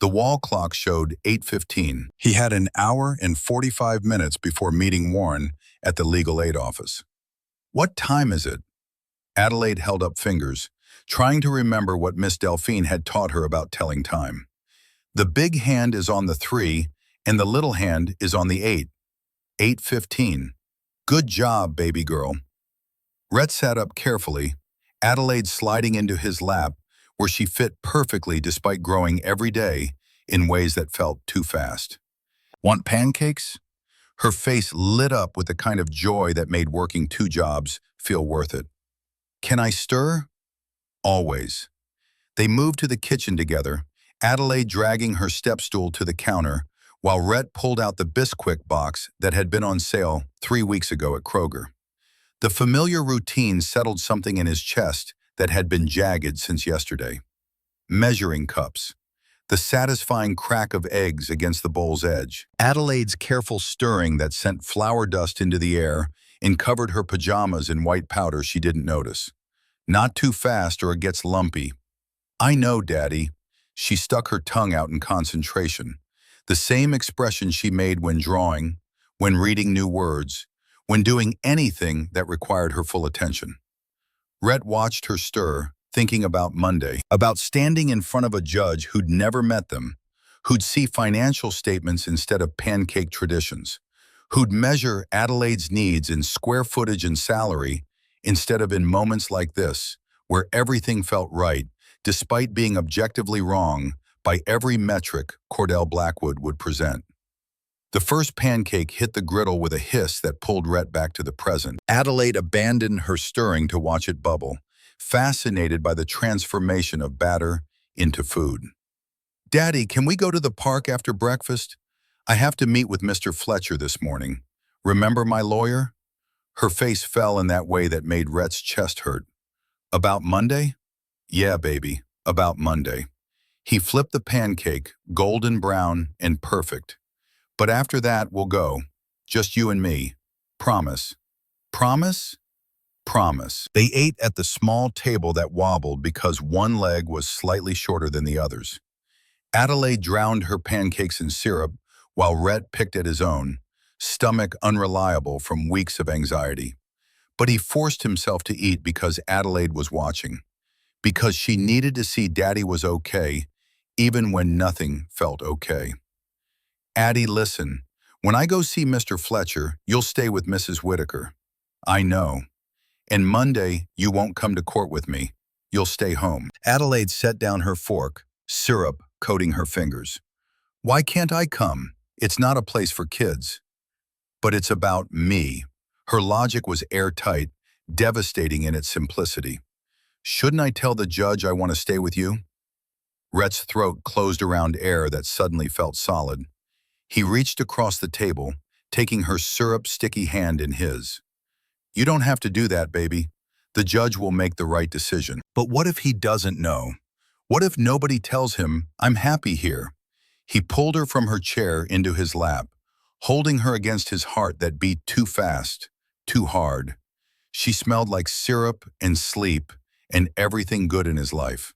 The wall clock showed 8:15. He had an hour and 45 minutes before meeting Warren at the legal aid office. What time is it? Adelaide held up fingers, trying to remember what Miss Delphine had taught her about telling time. The big hand is on the 3, and the little hand is on the 8. 8:15. Good job, baby girl. Rhett sat up carefully, Adelaide sliding into his lap, where she fit perfectly despite growing every day in ways that felt too fast. Want pancakes? Her face lit up with the kind of joy that made working 2 jobs feel worth it. Can I stir? Always. They moved to the kitchen together, Adelaide dragging her step stool to the counter, while Rhett pulled out the Bisquick box that had been on sale 3 weeks ago at Kroger. The familiar routine settled something in his chest that had been jagged since yesterday. Measuring cups. The satisfying crack of eggs against the bowl's edge. Adelaide's careful stirring that sent flour dust into the air and covered her pajamas in white powder she didn't notice. Not too fast or it gets lumpy. I know, Daddy. She stuck her tongue out in concentration. The same expression she made when drawing, when reading new words, when doing anything that required her full attention. Rhett watched her stir, thinking about Monday, about standing in front of a judge who'd never met them, who'd see financial statements instead of pancake traditions, who'd measure Adelaide's needs in square footage and salary instead of in moments like this, where everything felt right, despite being objectively wrong by every metric Cordell Blackwood would present. The first pancake hit the griddle with a hiss that pulled Rhett back to the present. Adelaide abandoned her stirring to watch it bubble, fascinated by the transformation of batter into food. Daddy, can we go to the park after breakfast? I have to meet with Mr. Fletcher this morning. Remember my lawyer? Her face fell in that way that made Rhett's chest hurt. About Monday? Yeah, baby, about Monday. He flipped the pancake, golden brown and perfect. But after that, we'll go. Just you and me. Promise. Promise? Promise. They ate at the small table that wobbled because one leg was slightly shorter than the others. Adelaide drowned her pancakes in syrup while Rhett picked at his own, stomach unreliable from weeks of anxiety. But he forced himself to eat because Adelaide was watching, because she needed to see Daddy was okay, even when nothing felt okay. Addie, listen, when I go see Mr. Fletcher, you'll stay with Mrs. Whitaker. I know. And Monday, you won't come to court with me. You'll stay home. Adelaide set down her fork, syrup coating her fingers. Why can't I come? It's not a place for kids. But it's about me. Her logic was airtight, devastating in its simplicity. Shouldn't I tell the judge I want to stay with you? Rhett's throat closed around air that suddenly felt solid. He reached across the table, taking her syrup-sticky hand in his. You don't have to do that, baby. The judge will make the right decision. But what if he doesn't know? What if nobody tells him, I'm happy here? He pulled her from her chair into his lap, holding her against his heart that beat too fast, too hard. She smelled like syrup and sleep and everything good in his life.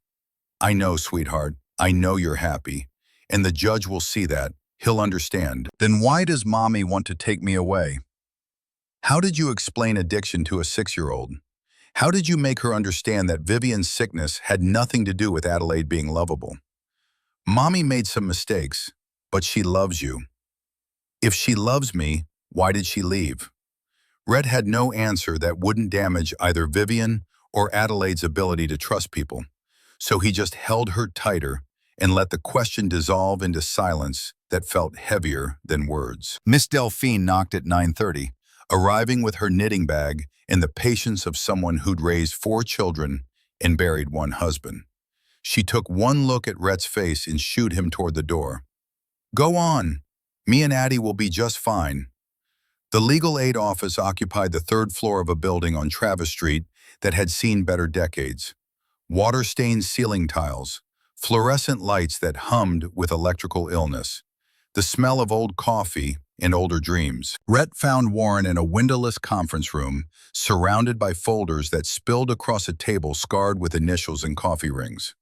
I know, sweetheart. I know you're happy. And the judge will see that. He'll understand. Then why does Mommy want to take me away? How did you explain addiction to a 6-year-old? How did you make her understand that Vivian's sickness had nothing to do with Adelaide being lovable? Mommy made some mistakes, but she loves you. If she loves me, why did she leave? Red had no answer that wouldn't damage either Vivian or Adelaide's ability to trust people, so he just held her tighter and let the question dissolve into silence that felt heavier than words. Miss Delphine knocked at 9:30, arriving with her knitting bag and the patience of someone who'd raised 4 children and buried 1 husband. She took one look at Rhett's face and shooed him toward the door. Go on. Me and Addie will be just fine. The legal aid office occupied the 3rd floor of a building on Travis Street that had seen better decades. Water-stained ceiling tiles, fluorescent lights that hummed with electrical illness, the smell of old coffee and older dreams. Rhett found Warren in a windowless conference room, surrounded by folders that spilled across a table scarred with initials and coffee rings.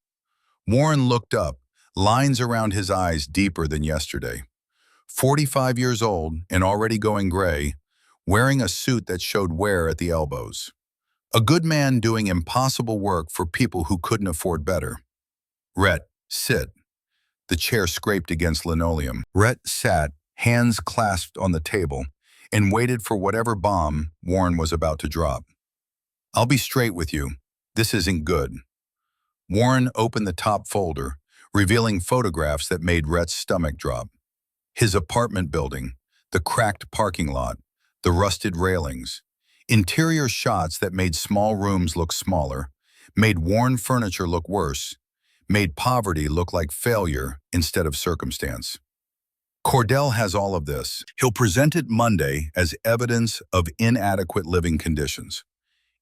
Warren looked up, lines around his eyes deeper than yesterday. 45 years old and already going gray, wearing a suit that showed wear at the elbows. A good man doing impossible work for people who couldn't afford better. Rhett, sit. The chair scraped against linoleum. Rhett sat, hands clasped on the table, and waited for whatever bomb Warren was about to drop. I'll be straight with you. This isn't good. Warren opened the top folder, revealing photographs that made Rhett's stomach drop. His apartment building, the cracked parking lot, the rusted railings. Interior shots that made small rooms look smaller, made worn furniture look worse, made poverty look like failure instead of circumstance. Cordell has all of this. He'll present it Monday as evidence of inadequate living conditions.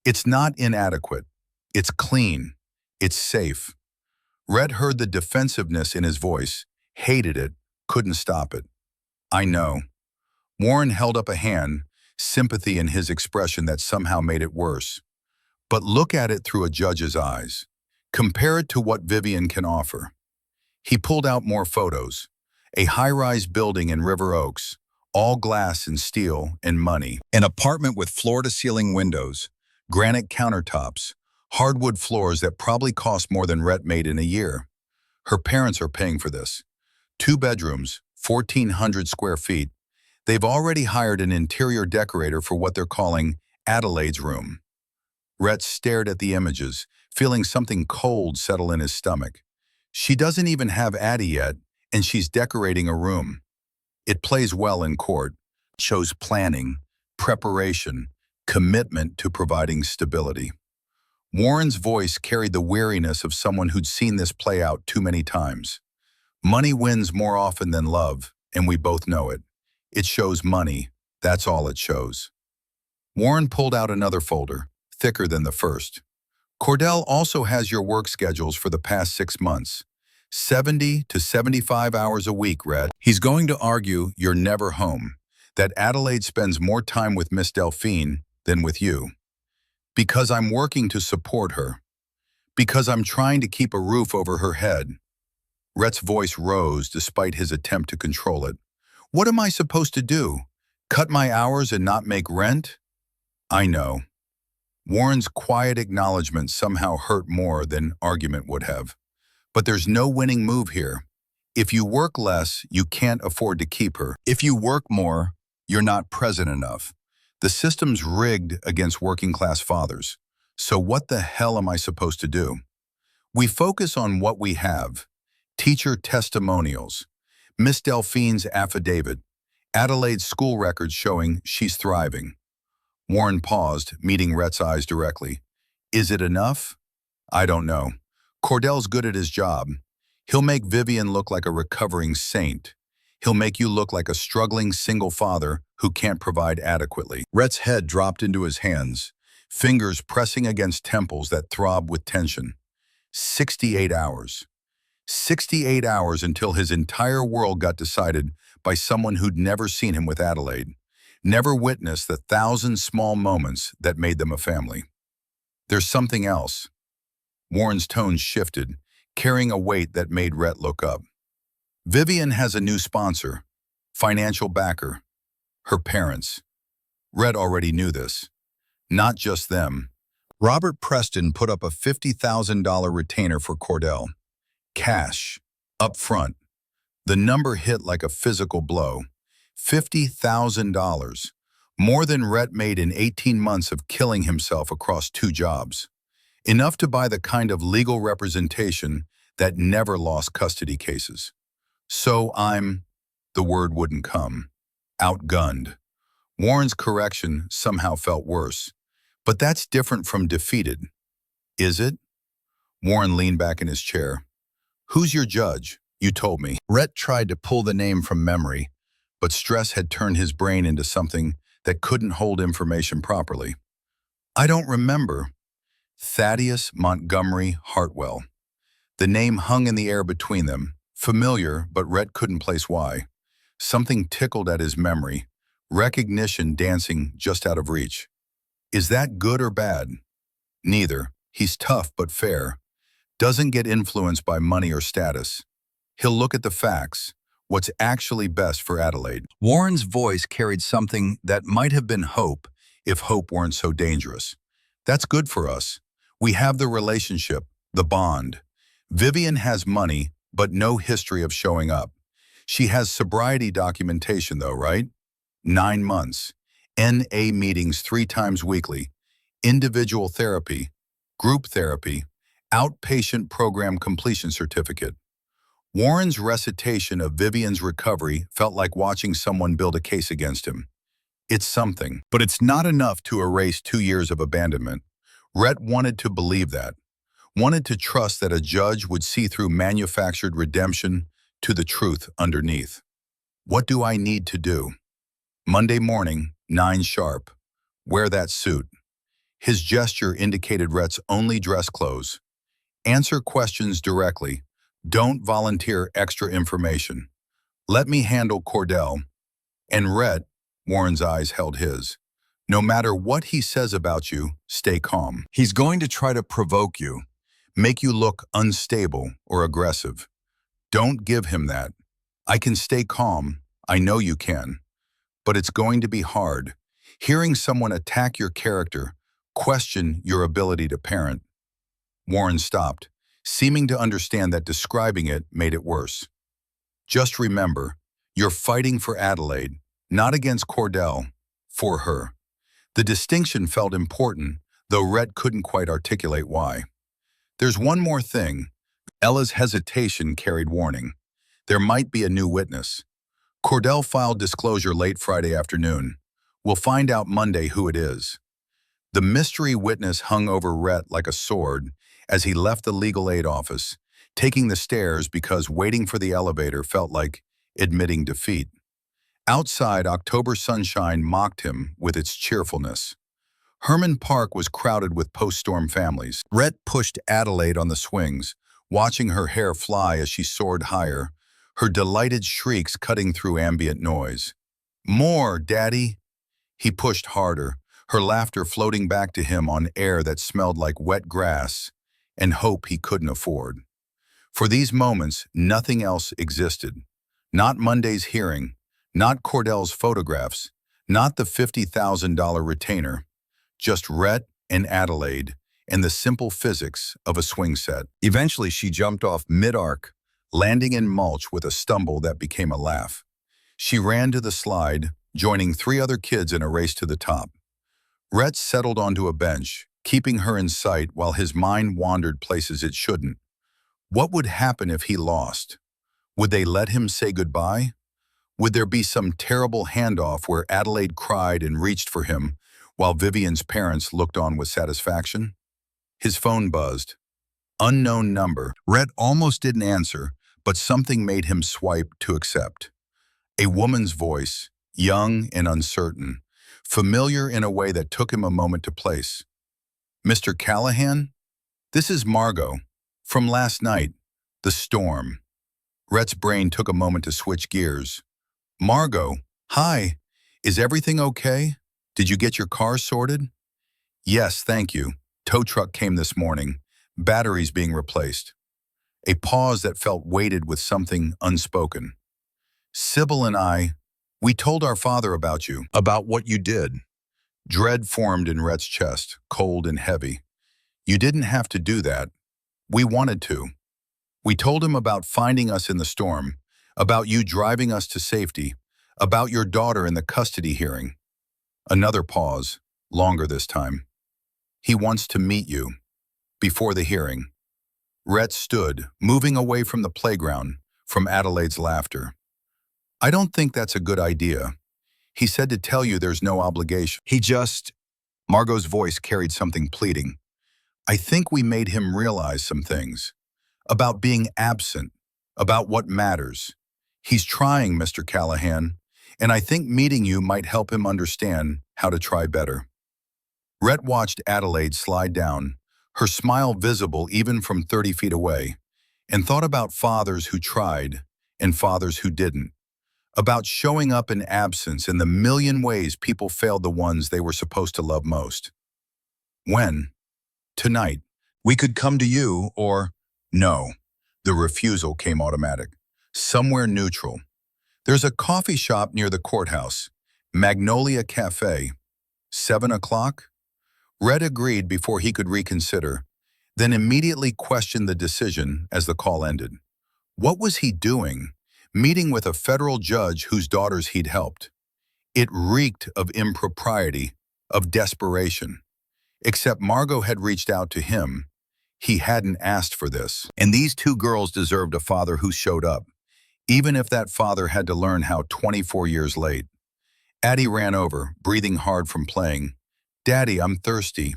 It's not inadequate. It's clean. It's safe. Rhett heard the defensiveness in his voice, hated it, couldn't stop it. I know. Warren held up a hand, sympathy in his expression that somehow made it worse. But look at it through a judge's eyes. Compare it to what Vivian can offer. He pulled out more photos. A high-rise building in River Oaks, all glass and steel and money. An apartment with floor-to-ceiling windows, granite countertops, hardwood floors that probably cost more than Rhett made in a year. Her parents are paying for this. 2 bedrooms, 1,400 square feet. They've already hired an interior decorator for what they're calling Adelaide's room. Rhett stared at the images, feeling something cold settle in his stomach. She doesn't even have Addie yet, and she's decorating a room. It plays well in court, shows planning, preparation, commitment to providing stability. Warren's voice carried the weariness of someone who'd seen this play out too many times. Money wins more often than love, and we both know it. It shows money, that's all it shows. Warren pulled out another folder, thicker than the first. Cordell also has your work schedules for the past 6 months. 70 to 75 hours a week, Rhett. He's going to argue you're never home, that Adelaide spends more time with Miss Delphine than with you. Because I'm working to support her. Because I'm trying to keep a roof over her head. Rhett's voice rose despite his attempt to control it. What am I supposed to do? Cut my hours and not make rent? I know. Warren's quiet acknowledgement somehow hurt more than argument would have. But there's no winning move here. If you work less, you can't afford to keep her. If you work more, you're not present enough. The system's rigged against working-class fathers. So what the hell am I supposed to do? We focus on what we have. Teacher testimonials, Miss Delphine's affidavit, Adelaide's school records showing she's thriving. Warren paused, meeting Rhett's eyes directly. Is it enough? I don't know. Cordell's good at his job. He'll make Vivian look like a recovering saint. He'll make you look like a struggling single father who can't provide adequately. Rhett's head dropped into his hands, fingers pressing against temples that throbbed with tension. 68 hours. 68 hours until his entire world got decided by someone who'd never seen him with Adelaide, never witnessed the 1,000 small moments that made them a family. There's something else. Warren's tone shifted, carrying a weight that made Rhett look up. Vivian has a new sponsor, financial backer, her parents. Rhett already knew this. Not just them. Robert Preston put up a $50,000 retainer for Cordell. Cash, up front. The number hit like a physical blow. $50,000, more than Rhett made in 18 months of killing himself across 2 jobs. Enough to buy the kind of legal representation that never lost custody cases. So the word wouldn't come, outgunned. Warren's correction somehow felt worse. But that's different from defeated. Is it? Warren leaned back in his chair. Who's your judge? You told me. Rhett tried to pull the name from memory, but stress had turned his brain into something that couldn't hold information properly. I don't remember. Thaddeus Montgomery Hartwell. The name hung in the air between them, familiar, but Rhett couldn't place why. Something tickled at his memory, recognition dancing just out of reach. Is that good or bad? Neither. He's tough but fair. Doesn't get influenced by money or status. He'll look at the facts, what's actually best for Adelaide. Warren's voice carried something that might have been hope if hope weren't so dangerous. That's good for us. We have the relationship, the bond. Vivian has money, but no history of showing up. She has sobriety documentation though, right? 9 months. NA meetings 3 times weekly. Individual therapy, group therapy, outpatient program completion certificate. Warren's recitation of Vivian's recovery felt like watching someone build a case against him. It's something, but it's not enough to erase 2 years of abandonment. Rhett wanted to believe that, wanted to trust that a judge would see through manufactured redemption to the truth underneath. What do I need to do? Monday morning, 9 sharp. Wear that suit. His gesture indicated Rhett's only dress clothes. Answer questions directly. Don't volunteer extra information. Let me handle Cordell. And Rhett, Warren's eyes held his. No matter what he says about you, stay calm. He's going to try to provoke you, make you look unstable or aggressive. Don't give him that. I can stay calm. I know you can. But it's going to be hard. Hearing someone attack your character, question your ability to parent. Warren stopped, seeming to understand that describing it made it worse. Just remember, you're fighting for Adelaide, not against Cordell, for her. The distinction felt important, though Rhett couldn't quite articulate why. There's one more thing. Ella's hesitation carried warning. There might be a new witness. Cordell filed disclosure late Friday afternoon. We'll find out Monday who it is. The mystery witness hung over Rhett like a sword as he left the legal aid office, taking the stairs because waiting for the elevator felt like admitting defeat. Outside, October sunshine mocked him with its cheerfulness. Herman Park was crowded with post-storm families. Rhett pushed Adelaide on the swings, watching her hair fly as she soared higher, her delighted shrieks cutting through ambient noise. More, Daddy! He pushed harder, her laughter floating back to him on air that smelled like wet grass and hope he couldn't afford. For these moments, nothing else existed. Not Monday's hearing, not Cordell's photographs, not the $50,000 retainer, just Rhett and Adelaide and the simple physics of a swing set. Eventually, she jumped off mid-arc, landing in mulch with a stumble that became a laugh. She ran to the slide, joining 3 other kids in a race to the top. Rhett settled onto a bench, keeping her in sight while his mind wandered places it shouldn't. What would happen if he lost? Would they let him say goodbye? Would there be some terrible handoff where Adelaide cried and reached for him while Vivian's parents looked on with satisfaction? His phone buzzed. Unknown number. Rhett almost didn't answer, but something made him swipe to accept. A woman's voice, young and uncertain, familiar in a way that took him a moment to place. Mr. Callahan? This is Margot. From last night, the storm. Rhett's brain took a moment to switch gears. Margot, hi. Is everything okay? Did you get your car sorted? Yes, thank you. Tow truck came this morning. Batteries being replaced. A pause that felt weighted with something unspoken. Sybil and we told our father about you. About what you did. Dread formed in Rhett's chest, cold and heavy. You didn't have to do that. We wanted to. We told him about finding us in the storm, about you driving us to safety, about your daughter in the custody hearing. Another pause, longer this time. He wants to meet you. Before the hearing. Rhett stood, moving away from the playground, from Adelaide's laughter. I don't think that's a good idea. He said to tell you there's no obligation. Margot's voice carried something pleading. I think we made him realize some things. About being absent, about what matters. He's trying, Mr. Callahan, and I think meeting you might help him understand how to try better. Rhett watched Adelaide slide down, her smile visible even from 30 feet away, and thought about fathers who tried and fathers who didn't, about showing up in absence in the million ways people failed the ones they were supposed to love most. When? Tonight. We could come to you, or no. The refusal came automatic. Somewhere neutral. There's a coffee shop near the courthouse, Magnolia Cafe. 7 o'clock? Rhett agreed before he could reconsider, then immediately questioned the decision as the call ended. What was he doing, meeting with a federal judge whose daughters he'd helped? It reeked of impropriety, of desperation. Except Margot had reached out to him. He hadn't asked for this. And these 2 girls deserved a father who showed up, even if that father had to learn how 24 years late. Addie ran over, breathing hard from playing. "Daddy, I'm thirsty."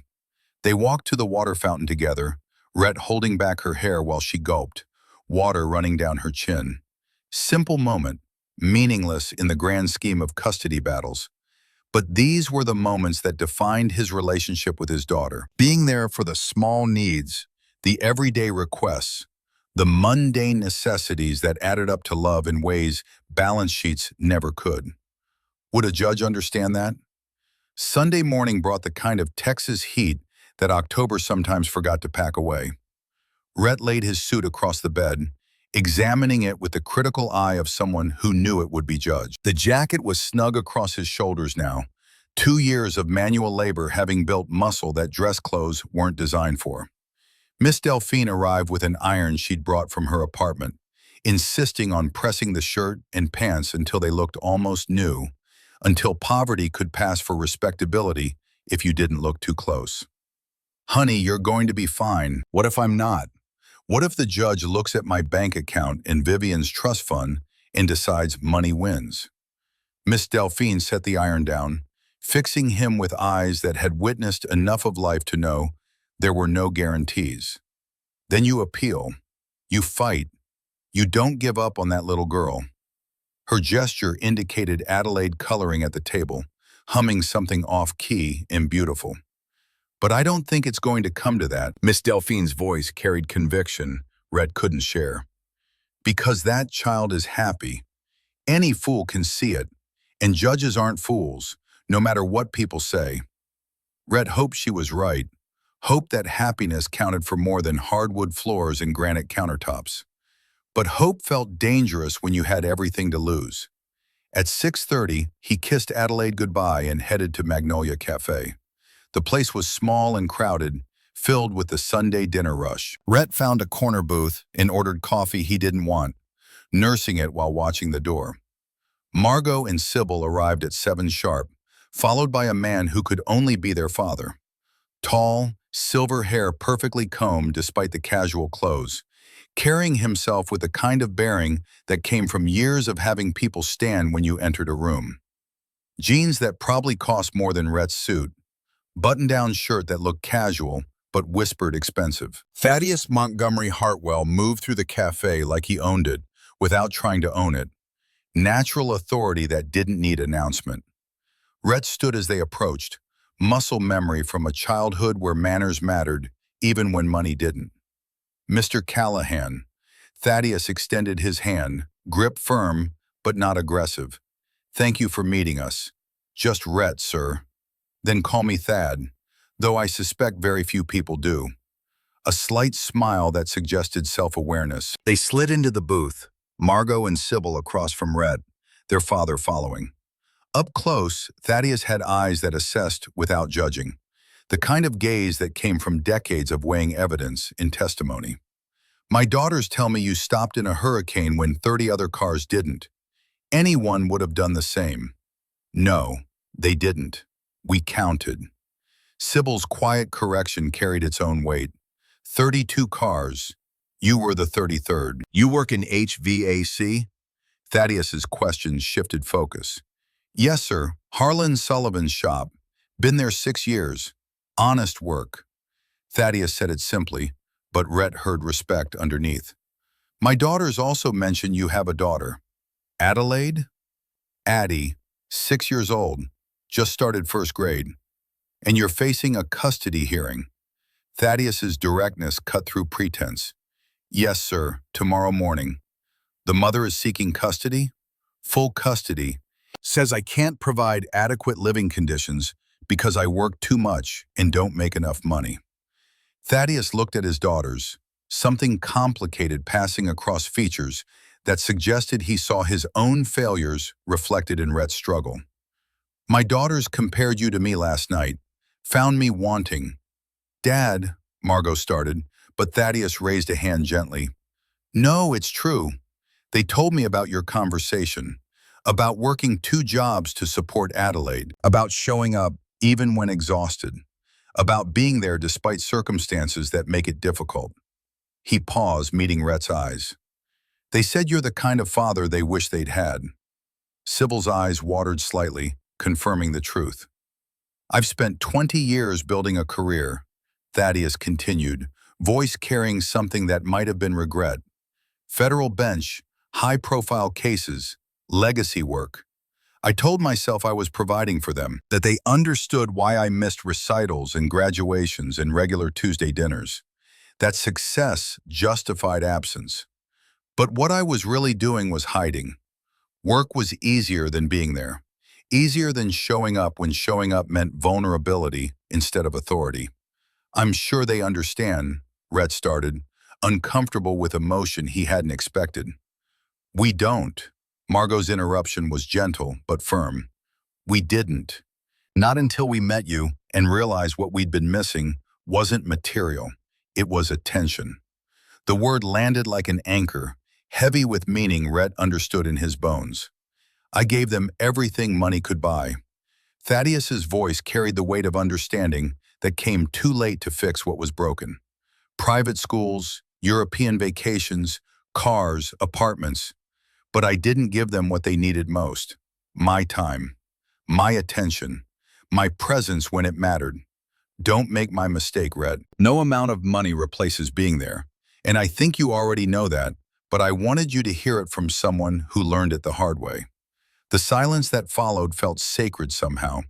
They walked to the water fountain together, Rhett holding back her hair while she gulped, water running down her chin. Simple moment, meaningless in the grand scheme of custody battles. But these were the moments that defined his relationship with his daughter. Being there for the small needs, the everyday requests, the mundane necessities that added up to love in ways balance sheets never could. Would a judge understand that? Sunday morning brought the kind of Texas heat that October sometimes forgot to pack away. Rhett laid his suit across the bed, examining it with the critical eye of someone who knew it would be judged. The jacket was snug across his shoulders now, 2 years of manual labor having built muscle that dress clothes weren't designed for. Miss Delphine arrived with an iron she'd brought from her apartment, insisting on pressing the shirt and pants until they looked almost new, until poverty could pass for respectability if you didn't look too close. "Honey, you're going to be fine. What if I'm not? What if the judge looks at my bank account in Vivian's trust fund and decides money wins?" Miss Delphine set the iron down, fixing him with eyes that had witnessed enough of life to know there were no guarantees. "Then you appeal. You fight. You don't give up on that little girl." Her gesture indicated Adelaide coloring at the table, humming something off-key and beautiful. "But I don't think it's going to come to that." Miss Delphine's voice carried conviction Rhett couldn't share. "Because that child is happy. Any fool can see it, and judges aren't fools, no matter what people say." Rhett hoped she was right, hoped that happiness counted for more than hardwood floors and granite countertops. But hope felt dangerous when you had everything to lose. At 6:30, he kissed Adelaide goodbye and headed to Magnolia Cafe. The place was small and crowded, filled with the Sunday dinner rush. Rhett found a corner booth and ordered coffee he didn't want, nursing it while watching the door. Margot and Sybil arrived at 7 sharp, followed by a man who could only be their father. Tall, silver hair perfectly combed despite the casual clothes, carrying himself with the kind of bearing that came from years of having people stand when you entered a room. Jeans that probably cost more than Rhett's suit, button-down shirt that looked casual but whispered expensive. Thaddeus Montgomery Hartwell moved through the cafe like he owned it, without trying to own it. Natural authority that didn't need announcement. Rhett stood as they approached, muscle memory from a childhood where manners mattered, even when money didn't. "Mr. Callahan." Thaddeus extended his hand, grip firm, but not aggressive. "Thank you for meeting us. Just Rhett, sir." "Then call me Thad, though I suspect very few people do." A slight smile that suggested self-awareness. They slid into the booth, Margot and Sybil across from Rhett, their father following. Up close, Thaddeus had eyes that assessed without judging, the kind of gaze that came from decades of weighing evidence in testimony. "My daughters tell me you stopped in a hurricane when 30 other cars didn't. Anyone would have done the same." "No, they didn't. We counted." Sybil's quiet correction carried its own weight. 32 cars. You were the 33rd. "You work in HVAC?" Thaddeus's questions shifted focus. "Yes, sir. Harlan Sullivan's shop. Been there 6 years. Honest work." Thaddeus said it simply, but Rhett heard respect underneath. "My daughters also mention you have a daughter." "Adelaide?" "Addie, 6 years old. Just started 1st grade. And you're facing a custody hearing." Thaddeus's directness cut through pretense. "Yes, sir. Tomorrow morning." "The mother is seeking custody?" "Full custody. Says I can't provide adequate living conditions because I work too much and don't make enough money." Thaddeus looked at his daughters, something complicated passing across features that suggested he saw his own failures reflected in Rhett's struggle. "My daughters compared you to me last night, found me wanting." "Dad," Margot started, but Thaddeus raised a hand gently. "No, it's true. They told me about your conversation, about working 2 jobs to support Adelaide, about showing up even when exhausted, about being there despite circumstances that make it difficult." He paused, meeting Rhett's eyes. "They said you're the kind of father they wish they'd had." Sybil's eyes watered slightly, confirming the truth. I've spent 20 years building a career, Thaddeus continued, voice carrying something that might have been regret. Federal bench, high-profile cases, legacy work. I told myself I was providing for them, that they understood why I missed recitals and graduations and regular Tuesday dinners, that success justified absence. But what I was really doing was hiding. Work was easier than being there, easier than showing up when showing up meant vulnerability instead of authority. I'm sure they understand, Rhett started, uncomfortable with emotion he hadn't expected. We don't. Margot's interruption was gentle but firm. We didn't. Not until we met you and realized what we'd been missing wasn't material. It was attention. The word landed like an anchor, heavy with meaning Rhett understood in his bones. I gave them everything money could buy. Thaddeus's voice carried the weight of understanding that came too late to fix what was broken. Private schools, European vacations, cars, apartments. But I didn't give them what they needed most. My time, my attention, my presence when it mattered. Don't make my mistake, Rhett. No amount of money replaces being there. And I think you already know that, but I wanted you to hear it from someone who learned it the hard way. The silence that followed felt sacred somehow.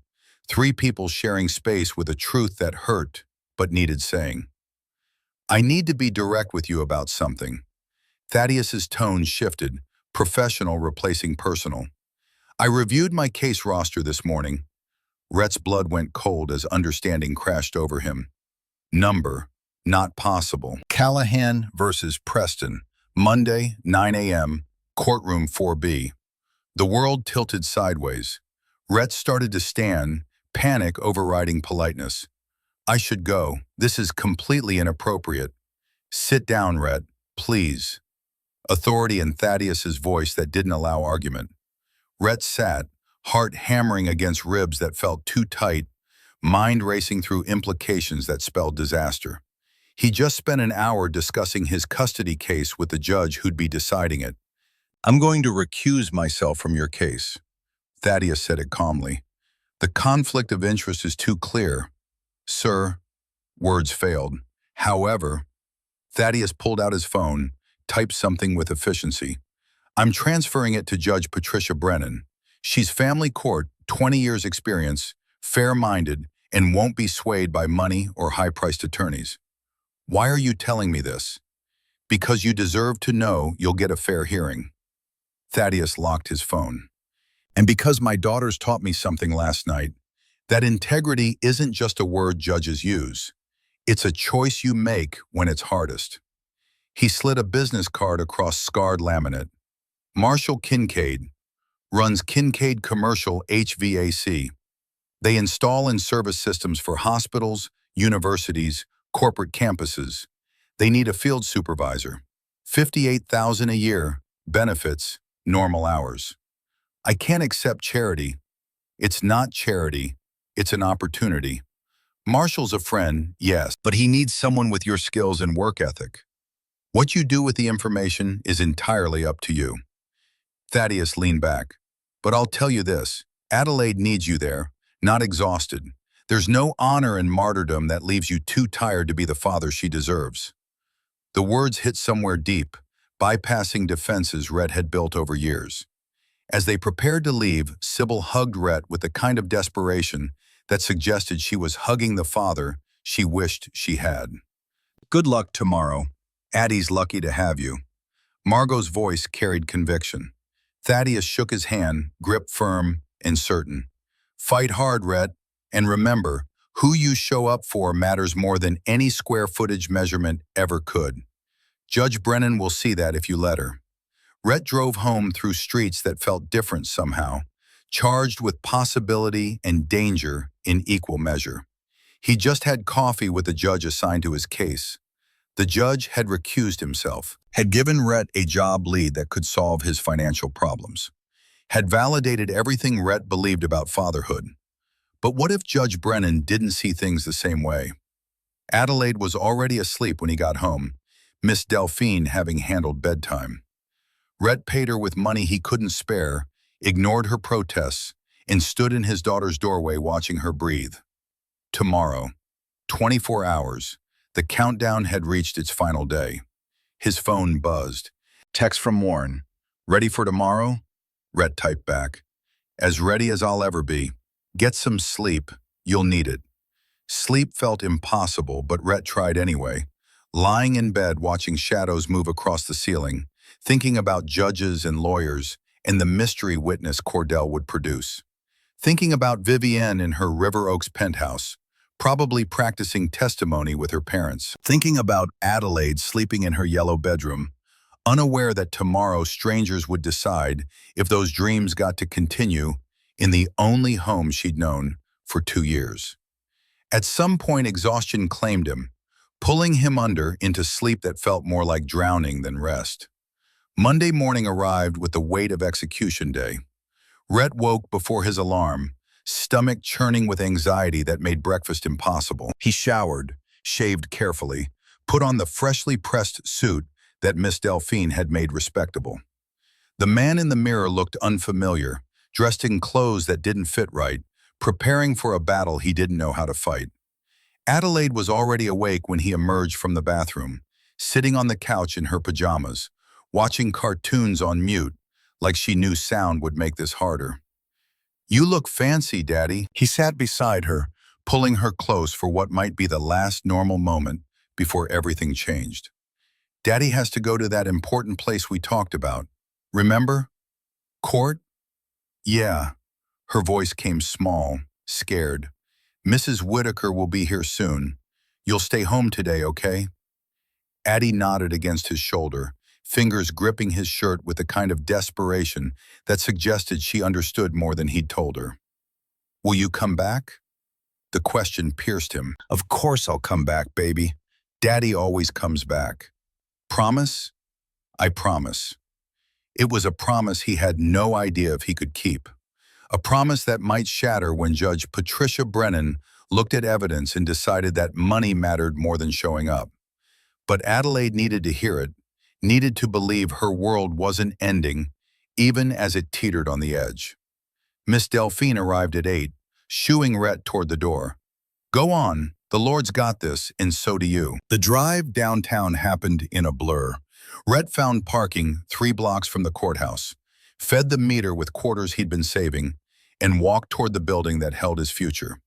Three people sharing space with a truth that hurt, but needed saying. I need to be direct with you about something. Thaddeus's tone shifted, professional replacing personal. I reviewed my case roster this morning. Rhett's blood went cold as understanding crashed over him. Number, not possible. Callahan versus Preston, Monday, 9 a.m., courtroom 4B. The world tilted sideways. Rhett started to stand, panic overriding politeness. I should go. This is completely inappropriate. Sit down, Rhett, please. Authority in Thaddeus's voice that didn't allow argument. Rhett sat, heart hammering against ribs that felt too tight, mind racing through implications that spelled disaster. He just spent an hour discussing his custody case with the judge who'd be deciding it. I'm going to recuse myself from your case. Thaddeus said it calmly. The conflict of interest is too clear. Sir, words failed. However, Thaddeus pulled out his phone, typed something with efficiency. I'm transferring it to Judge Patricia Brennan. She's family court, 20 years experience, fair-minded, and won't be swayed by money or high-priced attorneys. Why are you telling me this? Because you deserve to know you'll get a fair hearing. Thaddeus locked his phone. And because my daughters taught me something last night, that integrity isn't just a word judges use. It's a choice you make when it's hardest. He slid a business card across scarred laminate. Marshall Kincaid runs Kincaid Commercial HVAC. They install and service systems for hospitals, universities, corporate campuses. They need a field supervisor. $58,000 a year, benefits, normal hours. I can't accept charity. It's not charity, it's an opportunity. Marshall's a friend, yes, but he needs someone with your skills and work ethic. What you do with the information is entirely up to you. Thaddeus leaned back. But I'll tell you this, Adelaide needs you there, not exhausted. There's no honor in martyrdom that leaves you too tired to be the father she deserves. The words hit somewhere deep, bypassing defenses Rhett had built over years. As they prepared to leave, Sybil hugged Rhett with the kind of desperation that suggested she was hugging the father she wished she had. Good luck tomorrow. Addie's lucky to have you. Margot's voice carried conviction. Thaddeus shook his hand, grip firm and certain. Fight hard, Rhett, and remember, who you show up for matters more than any square footage measurement ever could. Judge Brennan will see that if you let her. Rhett drove home through streets that felt different somehow, charged with possibility and danger in equal measure. He just had coffee with the judge assigned to his case. The judge had recused himself, had given Rhett a job lead that could solve his financial problems, had validated everything Rhett believed about fatherhood. But what if Judge Brennan didn't see things the same way? Adelaide was already asleep when he got home, Miss Delphine having handled bedtime. Rhett paid her with money he couldn't spare, ignored her protests, and stood in his daughter's doorway watching her breathe. Tomorrow, 24 hours, the countdown had reached its final day. His phone buzzed. Text from Warren. Ready for tomorrow? Rhett typed back. As ready as I'll ever be. Get some sleep. You'll need it. Sleep felt impossible, but Rhett tried anyway. Lying in bed watching shadows move across the ceiling, thinking about judges and lawyers and the mystery witness Cordell would produce. Thinking about Vivienne in her River Oaks penthouse, probably practicing testimony with her parents. Thinking about Adelaide sleeping in her yellow bedroom, unaware that tomorrow strangers would decide if those dreams got to continue in the only home she'd known for 2 years. At some point, exhaustion claimed him, pulling him under into sleep that felt more like drowning than rest. Monday morning arrived with the weight of execution day. Rhett woke before his alarm, stomach churning with anxiety that made breakfast impossible. He showered, shaved carefully, put on the freshly pressed suit that Miss Delphine had made respectable. The man in the mirror looked unfamiliar, dressed in clothes that didn't fit right, preparing for a battle he didn't know how to fight. Adelaide was already awake when he emerged from the bathroom, sitting on the couch in her pajamas, watching cartoons on mute, like she knew sound would make this harder. You look fancy, Daddy. He sat beside her, pulling her close for what might be the last normal moment before everything changed. Daddy has to go to that important place we talked about. Remember? Court? Yeah. Her voice came small, scared. Mrs. Whitaker will be here soon. You'll stay home today, okay? Addie nodded against his shoulder, fingers gripping his shirt with a kind of desperation that suggested she understood more than he'd told her. Will you come back? The question pierced him. Of course I'll come back, baby. Daddy always comes back. Promise? I promise. It was a promise he had no idea if he could keep. A promise that might shatter when Judge Patricia Brennan looked at evidence and decided that money mattered more than showing up. But Adelaide needed to hear it, needed to believe her world wasn't ending, even as it teetered on the edge. Miss Delphine arrived at 8, shooing Rhett toward the door. Go on, the Lord's got this, and so do you. The drive downtown happened in a blur. Rhett found parking 3 blocks from the courthouse, fed the meter with quarters he'd been saving, and walked toward the building that held his future.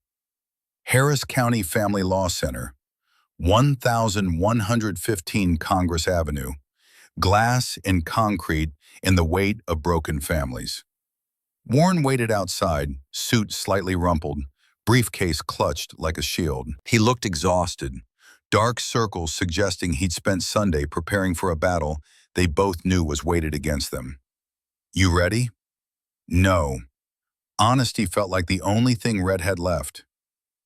Harris County Family Law Center, 1115 Congress Avenue, glass and concrete and the weight of broken families. Warren waited outside, suit slightly rumpled, briefcase clutched like a shield. He looked exhausted, dark circles suggesting he'd spent Sunday preparing for a battle they both knew was weighted against them. You ready? No. Honesty felt like the only thing Red had left.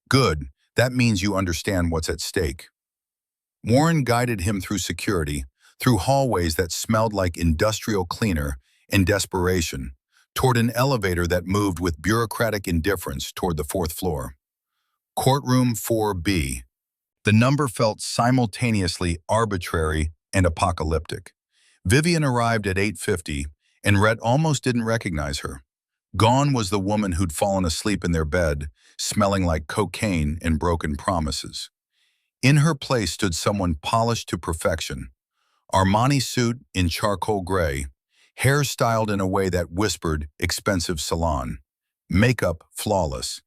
Good, that means you understand what's at stake. Warren guided him through security, through hallways that smelled like industrial cleaner and desperation, toward an elevator that moved with bureaucratic indifference toward the 4th floor. Courtroom 4B. The number felt simultaneously arbitrary and apocalyptic. Vivian arrived at 8:50, and Rhett almost didn't recognize her. Gone was the woman who'd fallen asleep in their bed, smelling like cocaine and broken promises. In her place stood someone polished to perfection. Armani suit in charcoal gray, hair styled in a way that whispered expensive salon, makeup flawless.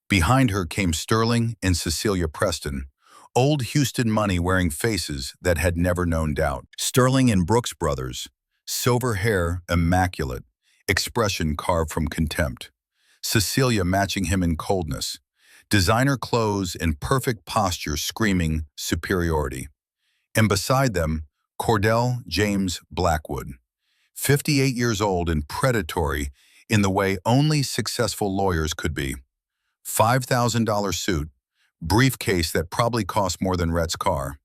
Behind her came Sterling and Cecilia Preston, old Houston money wearing faces that had never known doubt. Sterling and Brooks Brothers, silver hair immaculate, expression carved from contempt. Cecilia matching him in coldness, designer clothes and perfect posture screaming superiority. And beside them, Cordell James Blackwood, 58 years old and predatory in the way only successful lawyers could be. $5,000 suit, briefcase that probably cost more than Rhett's car.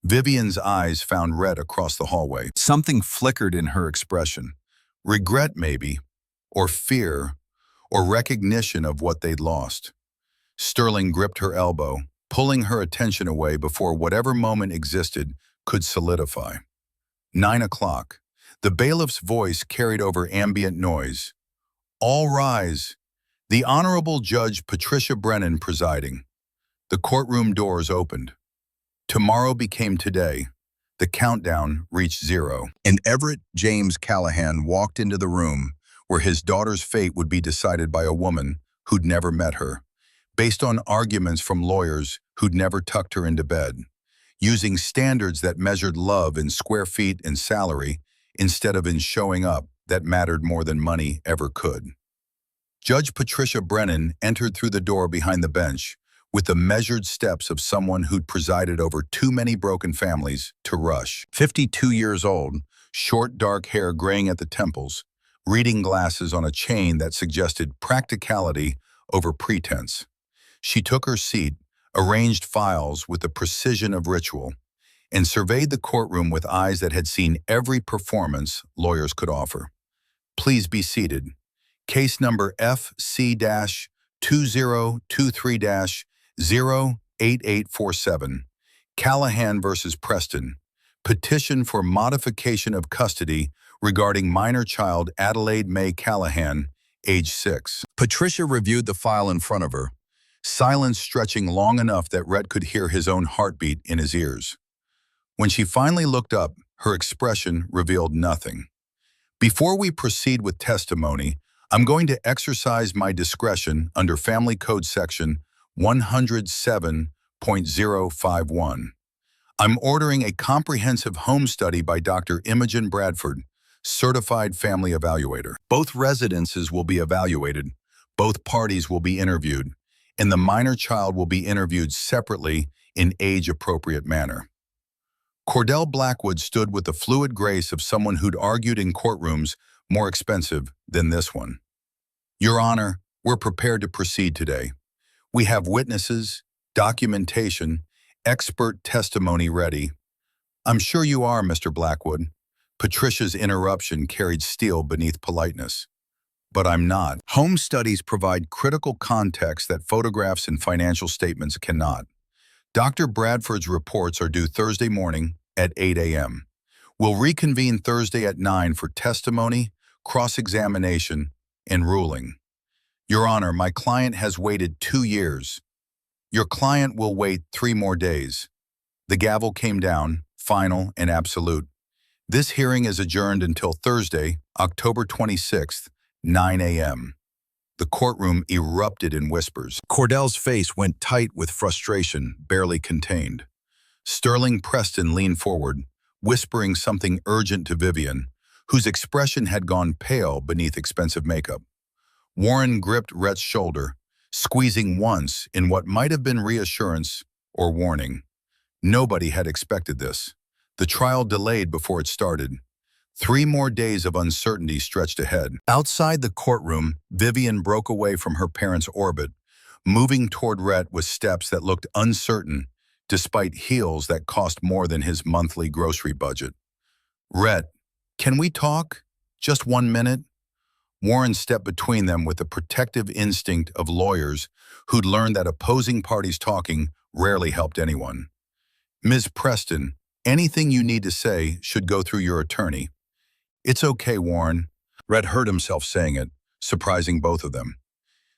Vivian's eyes found Rhett across the hallway. Something flickered in her expression. Regret, maybe, or fear, or recognition of what they'd lost. Sterling gripped her elbow, pulling her attention away before whatever moment existed could solidify. 9 o'clock. The bailiff's voice carried over ambient noise. All rise. The Honorable Judge Patricia Brennan presiding. The courtroom doors opened. Tomorrow became today. The countdown reached 0. And Everett James Callahan walked into the room where his daughter's fate would be decided by a woman who'd never met her, based on arguments from lawyers who'd never tucked her into bed, using standards that measured love in square feet and salary instead of in showing up that mattered more than money ever could. Judge Patricia Brennan entered through the door behind the bench with the measured steps of someone who'd presided over too many broken families to rush. 52 years old, short dark hair graying at the temples, reading glasses on a chain that suggested practicality over pretense. She took her seat, arranged files with the precision of ritual, and surveyed the courtroom with eyes that had seen every performance lawyers could offer. Please be seated. Case number FC-2023-08847. Callahan versus Preston. Petition for modification of custody regarding minor child Adelaide May Callahan, age 6. Patricia reviewed the file in front of her, silence stretching long enough that Rhett could hear his own heartbeat in his ears. When she finally looked up, her expression revealed nothing. Before we proceed with testimony, I'm going to exercise my discretion under Family Code Section 107.051. I'm ordering a comprehensive home study by Dr. Imogen Bradford, Certified Family Evaluator. Both residences will be evaluated, both parties will be interviewed, and the minor child will be interviewed separately in age-appropriate manner. Cordell Blackwood stood with the fluid grace of someone who'd argued in courtrooms more expensive than this one. Your Honor, we're prepared to proceed today. We have witnesses, documentation, expert testimony ready. I'm sure you are, Mr. Blackwood. Patricia's interruption carried steel beneath politeness. But I'm not. Home studies provide critical context that photographs and financial statements cannot. Dr. Bradford's reports are due Thursday morning at 8 a.m. We'll reconvene Thursday at 9 for testimony, cross-examination, and ruling. Your Honor, my client has waited 2 years. Your client will wait 3 more days. The gavel came down, final and absolute. This hearing is adjourned until Thursday, October 26th, 9 a.m. The courtroom erupted in whispers. Cordell's face went tight with frustration, barely contained. Sterling Preston leaned forward, whispering something urgent to Vivian, whose expression had gone pale beneath expensive makeup. Warren gripped Rhett's shoulder, squeezing once in what might have been reassurance or warning. Nobody had expected this. The trial delayed before it started. 3 more days of uncertainty stretched ahead. Outside the courtroom, Vivian broke away from her parents' orbit, moving toward Rhett with steps that looked uncertain, despite heels that cost more than his monthly grocery budget. Rhett, can we talk? Just 1 minute? Warren stepped between them with the protective instinct of lawyers who'd learned that opposing parties talking rarely helped anyone. Ms. Preston, anything you need to say should go through your attorney. It's okay, Warren. Rhett heard himself saying it, surprising both of them.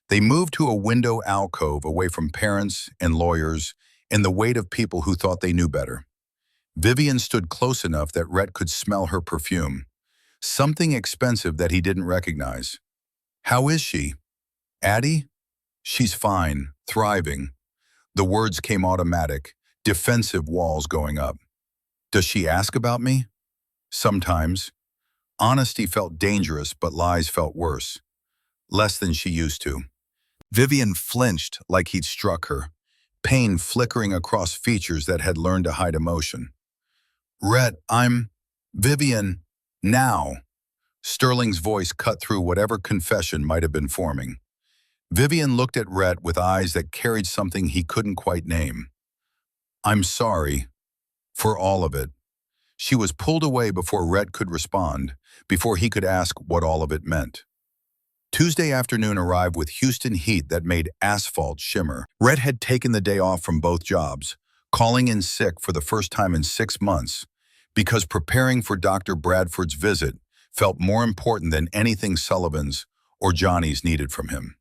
They moved to a window alcove away from parents and lawyers and the weight of people who thought they knew better. Vivian stood close enough that Rhett could smell her perfume, something expensive that he didn't recognize. How is she? Addie? She's fine, thriving. The words came automatic, defensive walls going up. Does she ask about me? Sometimes. Honesty felt dangerous, but lies felt worse. Less than she used to. Vivian flinched like he'd struck her, pain flickering across features that had learned to hide emotion. Rhett, Vivian, now. Sterling's voice cut through whatever confession might have been forming. Vivian looked at Rhett with eyes that carried something he couldn't quite name. I'm sorry. For all of it. She was pulled away before Rhett could respond, before he could ask what all of it meant. Tuesday afternoon arrived with Houston heat that made asphalt shimmer. Rhett had taken the day off from both jobs, calling in sick for the first time in 6 months, because preparing for Dr. Bradford's visit felt more important than anything Sullivan's or Johnny's needed from him.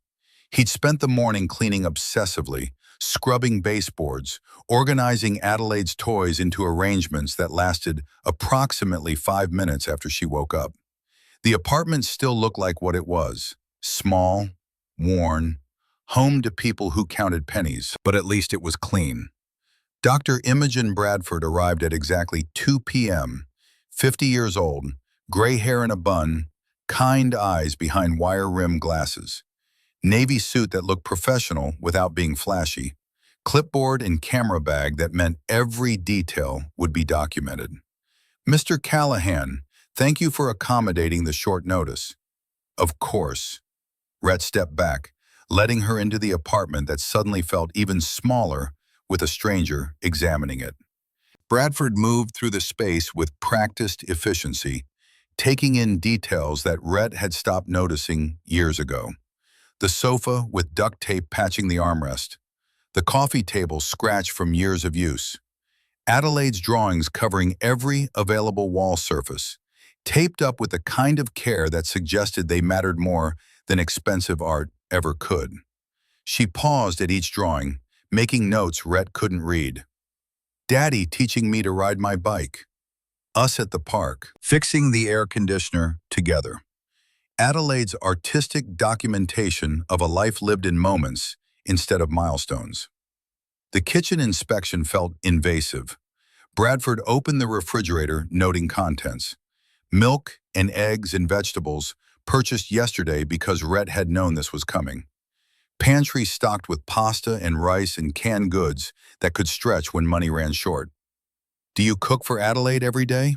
He'd spent the morning cleaning obsessively, scrubbing baseboards, organizing Adelaide's toys into arrangements that lasted approximately 5 minutes after she woke up. The apartment still looked like what it was: small, worn, home to people who counted pennies, but at least it was clean. Dr. Imogen Bradford arrived at exactly 2 p.m., 50 years old, gray hair in a bun, kind eyes behind wire-rimmed glasses, navy suit that looked professional without being flashy, clipboard and camera bag that meant every detail would be documented. "Mr. Callahan, thank you for accommodating the short notice." "Of course." Rhett stepped back, letting her into the apartment that suddenly felt even smaller with a stranger examining it. Bradford moved through the space with practiced efficiency, taking in details that Rhett had stopped noticing years ago. The sofa with duct tape patching the armrest, the coffee table scratched from years of use, Adelaide's drawings covering every available wall surface, taped up with the kind of care that suggested they mattered more than expensive art ever could. She paused at each drawing, making notes Rhett couldn't read. "Daddy teaching me to ride my bike. Us at the park. Fixing the air conditioner together." Adelaide's artistic documentation of a life lived in moments instead of milestones. The kitchen inspection felt invasive. Bradford opened the refrigerator, noting contents: milk and eggs and vegetables purchased yesterday because Rhett had known this was coming. Pantry stocked with pasta and rice and canned goods that could stretch when money ran short. "Do you cook for Adelaide every day?"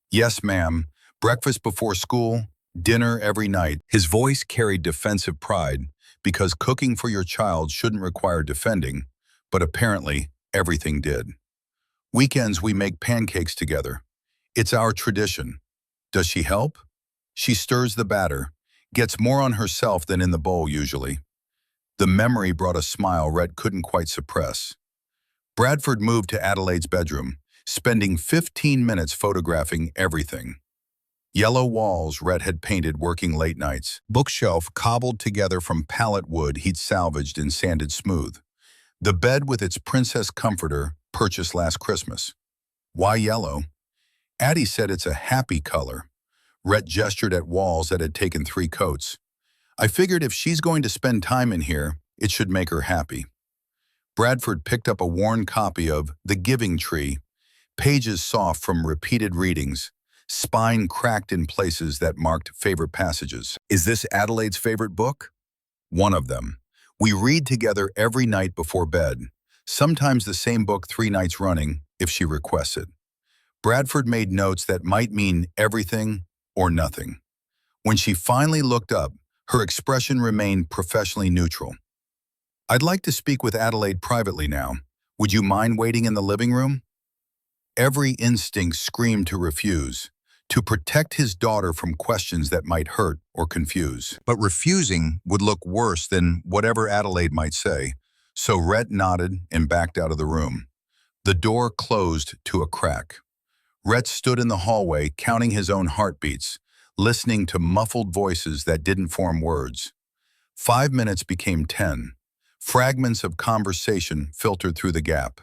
"Yes, ma'am. Breakfast before school, dinner every night." His voice carried defensive pride because cooking for your child shouldn't require defending, but apparently everything did. "Weekends we make pancakes together. It's our tradition." "Does she help?" "She stirs the batter, gets more on herself than in the bowl usually." The memory brought a smile Rhett couldn't quite suppress. Bradford moved to Adelaide's bedroom, spending 15 minutes photographing everything. Yellow walls Rhett had painted working late nights, bookshelf cobbled together from pallet wood he'd salvaged and sanded smooth, the bed with its princess comforter purchased last Christmas. "Why yellow?" "Addie said it's a happy color." Rhett gestured at walls that had taken 3 coats. "I figured if she's going to spend time in here, it should make her happy." Bradford picked up a worn copy of The Giving Tree, pages soft from repeated readings, spine cracked in places that marked favorite passages. "Is this Adelaide's favorite book?" "One of them. We read together every night before bed, sometimes the same book 3 nights running if she requests it." Bradford made notes that might mean everything or nothing. When she finally looked up, her expression remained professionally neutral. "I'd like to speak with Adelaide privately now. Would you mind waiting in the living room?" Every instinct screamed to refuse, to protect his daughter from questions that might hurt or confuse. But refusing would look worse than whatever Adelaide might say, so Rhett nodded and backed out of the room. The door closed to a crack. Rhett stood in the hallway, counting his own heartbeats, listening to muffled voices that didn't form words. 5 minutes became 10. Fragments of conversation filtered through the gap.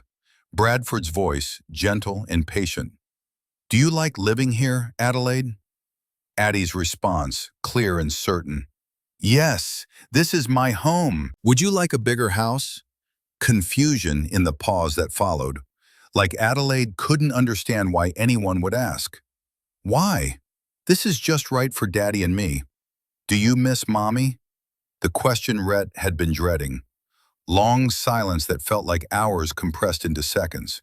Bradford's voice, gentle and patient. "Do you like living here, Adelaide?" Addie's response, clear and certain. "Yes, this is my home. Would you like a bigger house?" Confusion in the pause that followed, like Adelaide couldn't understand why anyone would ask. "Why? This is just right for Daddy and me." "Do you miss Mommy?" The question Rhett had been dreading. Long silence that felt like hours compressed into seconds.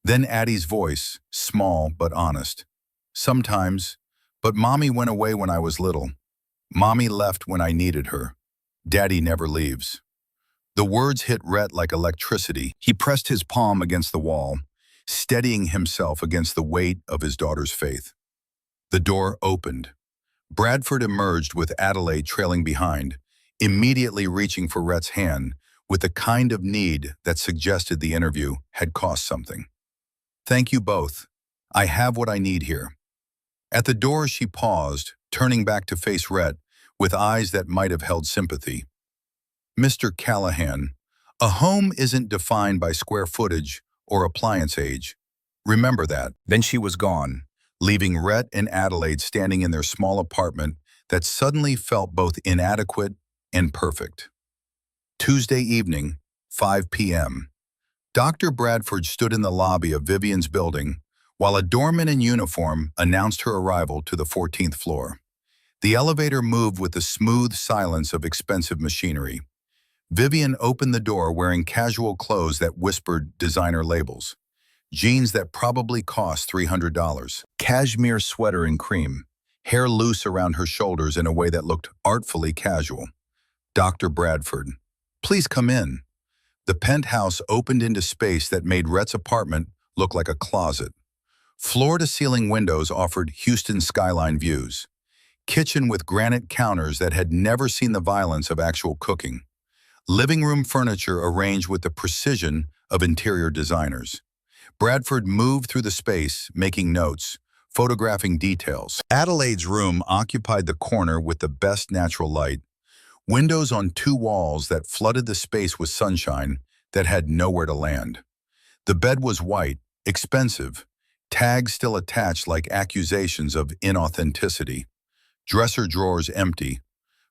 Then Addie's voice, small but honest. "Sometimes, but Mommy went away when I was little. Mommy left when I needed her. Daddy never leaves." The words hit Rhett like electricity. He pressed his palm against the wall, steadying himself against the weight of his daughter's faith. The door opened. Bradford emerged with Adelaide trailing behind, immediately reaching for Rhett's hand with the kind of need that suggested the interview had cost something. "Thank you both. I have what I need here." At the door she paused, turning back to face Rhett with eyes that might have held sympathy. Mr. Callahan, a home isn't defined by square footage or appliance age. Remember that. Then she was gone, leaving Rhett and Adelaide standing in their small apartment that suddenly felt both inadequate and perfect. Tuesday evening, 5 p.m. Dr. Bradford stood in the lobby of Vivian's building while a doorman in uniform announced her arrival to the 14th floor. The elevator moved with the smooth silence of expensive machinery. Vivian opened the door wearing casual clothes that whispered designer labels. Jeans that probably cost $300. Cashmere sweater in cream. Hair loose around her shoulders in a way that looked artfully casual. Dr. Bradford, please come in. The penthouse opened into space that made Rhett's apartment look like a closet. Floor-to-ceiling windows offered Houston skyline views. Kitchen with granite counters that had never seen the violence of actual cooking. Living room furniture arranged with the precision of interior designers. Bradford moved through the space, making notes, photographing details. Adelaide's room occupied the corner with the best natural light. Windows on two walls that flooded the space with sunshine that had nowhere to land. The bed was white, expensive, tags still attached like accusations of inauthenticity. Dresser drawers empty.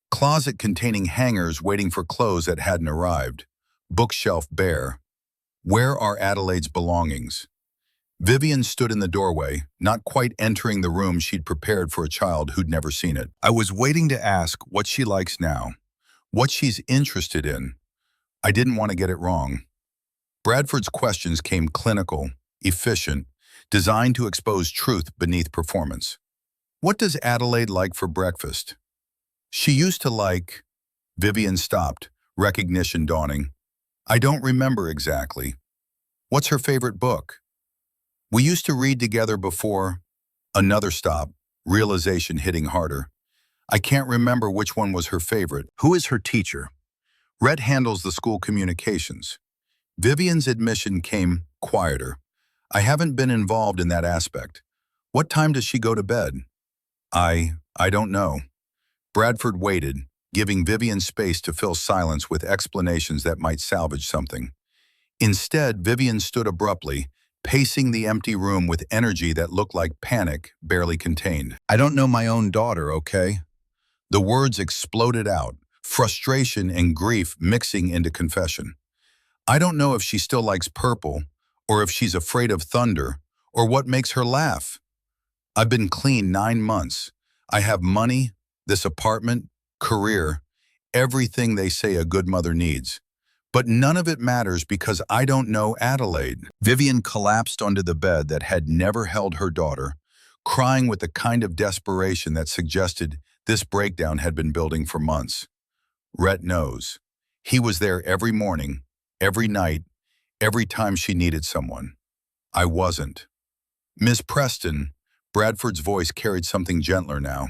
Closet containing hangers waiting for clothes that hadn't arrived. Bookshelf bare. Where are Adelaide's belongings? Vivian stood in the doorway, not quite entering the room she'd prepared for a child who'd never seen it. I was waiting to ask what she likes now, what she's interested in. I didn't want to get it wrong. Bradford's questions came clinical, efficient, designed to expose truth beneath performance. What does Adelaide like for breakfast? She used to like... Vivian stopped, recognition dawning. I don't remember exactly. What's her favorite book? We used to read together before. Another stop, realization hitting harder. I can't remember which one was her favorite. Who is her teacher? Rhett handles the school communications. Vivian's admission came quieter. I haven't been involved in that aspect. What time does she go to bed? I don't know. Bradford waited, giving Vivian space to fill silence with explanations that might salvage something. Instead, Vivian stood abruptly, pacing the empty room with energy that looked like panic barely contained. I don't know my own daughter, okay? The words exploded out, frustration and grief mixing into confession. I don't know if she still likes purple, or if she's afraid of thunder, or what makes her laugh. I've been clean 9 months. I have money, this apartment, career, everything they say a good mother needs. But none of it matters because I don't know Adelaide. Vivian collapsed onto the bed that had never held her daughter, crying with the kind of desperation that suggested this breakdown had been building for months. Rhett knows. He was there every morning, every night, every time she needed someone. I wasn't. Miss Preston, Bradford's voice carried something gentler now.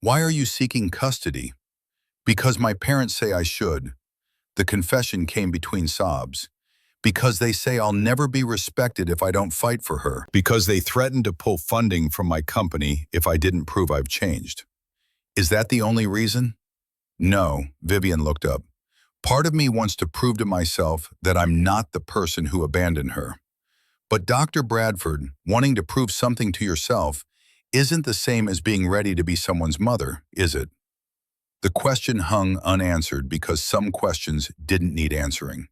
Why are you seeking custody? Because my parents say I should. The confession came between sobs. Because they say I'll never be respected if I don't fight for her. Because they threatened to pull funding from my company if I didn't prove I've changed. Is that the only reason? No, Vivian looked up. Part of me wants to prove to myself that I'm not the person who abandoned her. But Dr. Bradford, wanting to prove something to yourself, isn't the same as being ready to be someone's mother, is it? The question hung unanswered because some questions didn't need answering.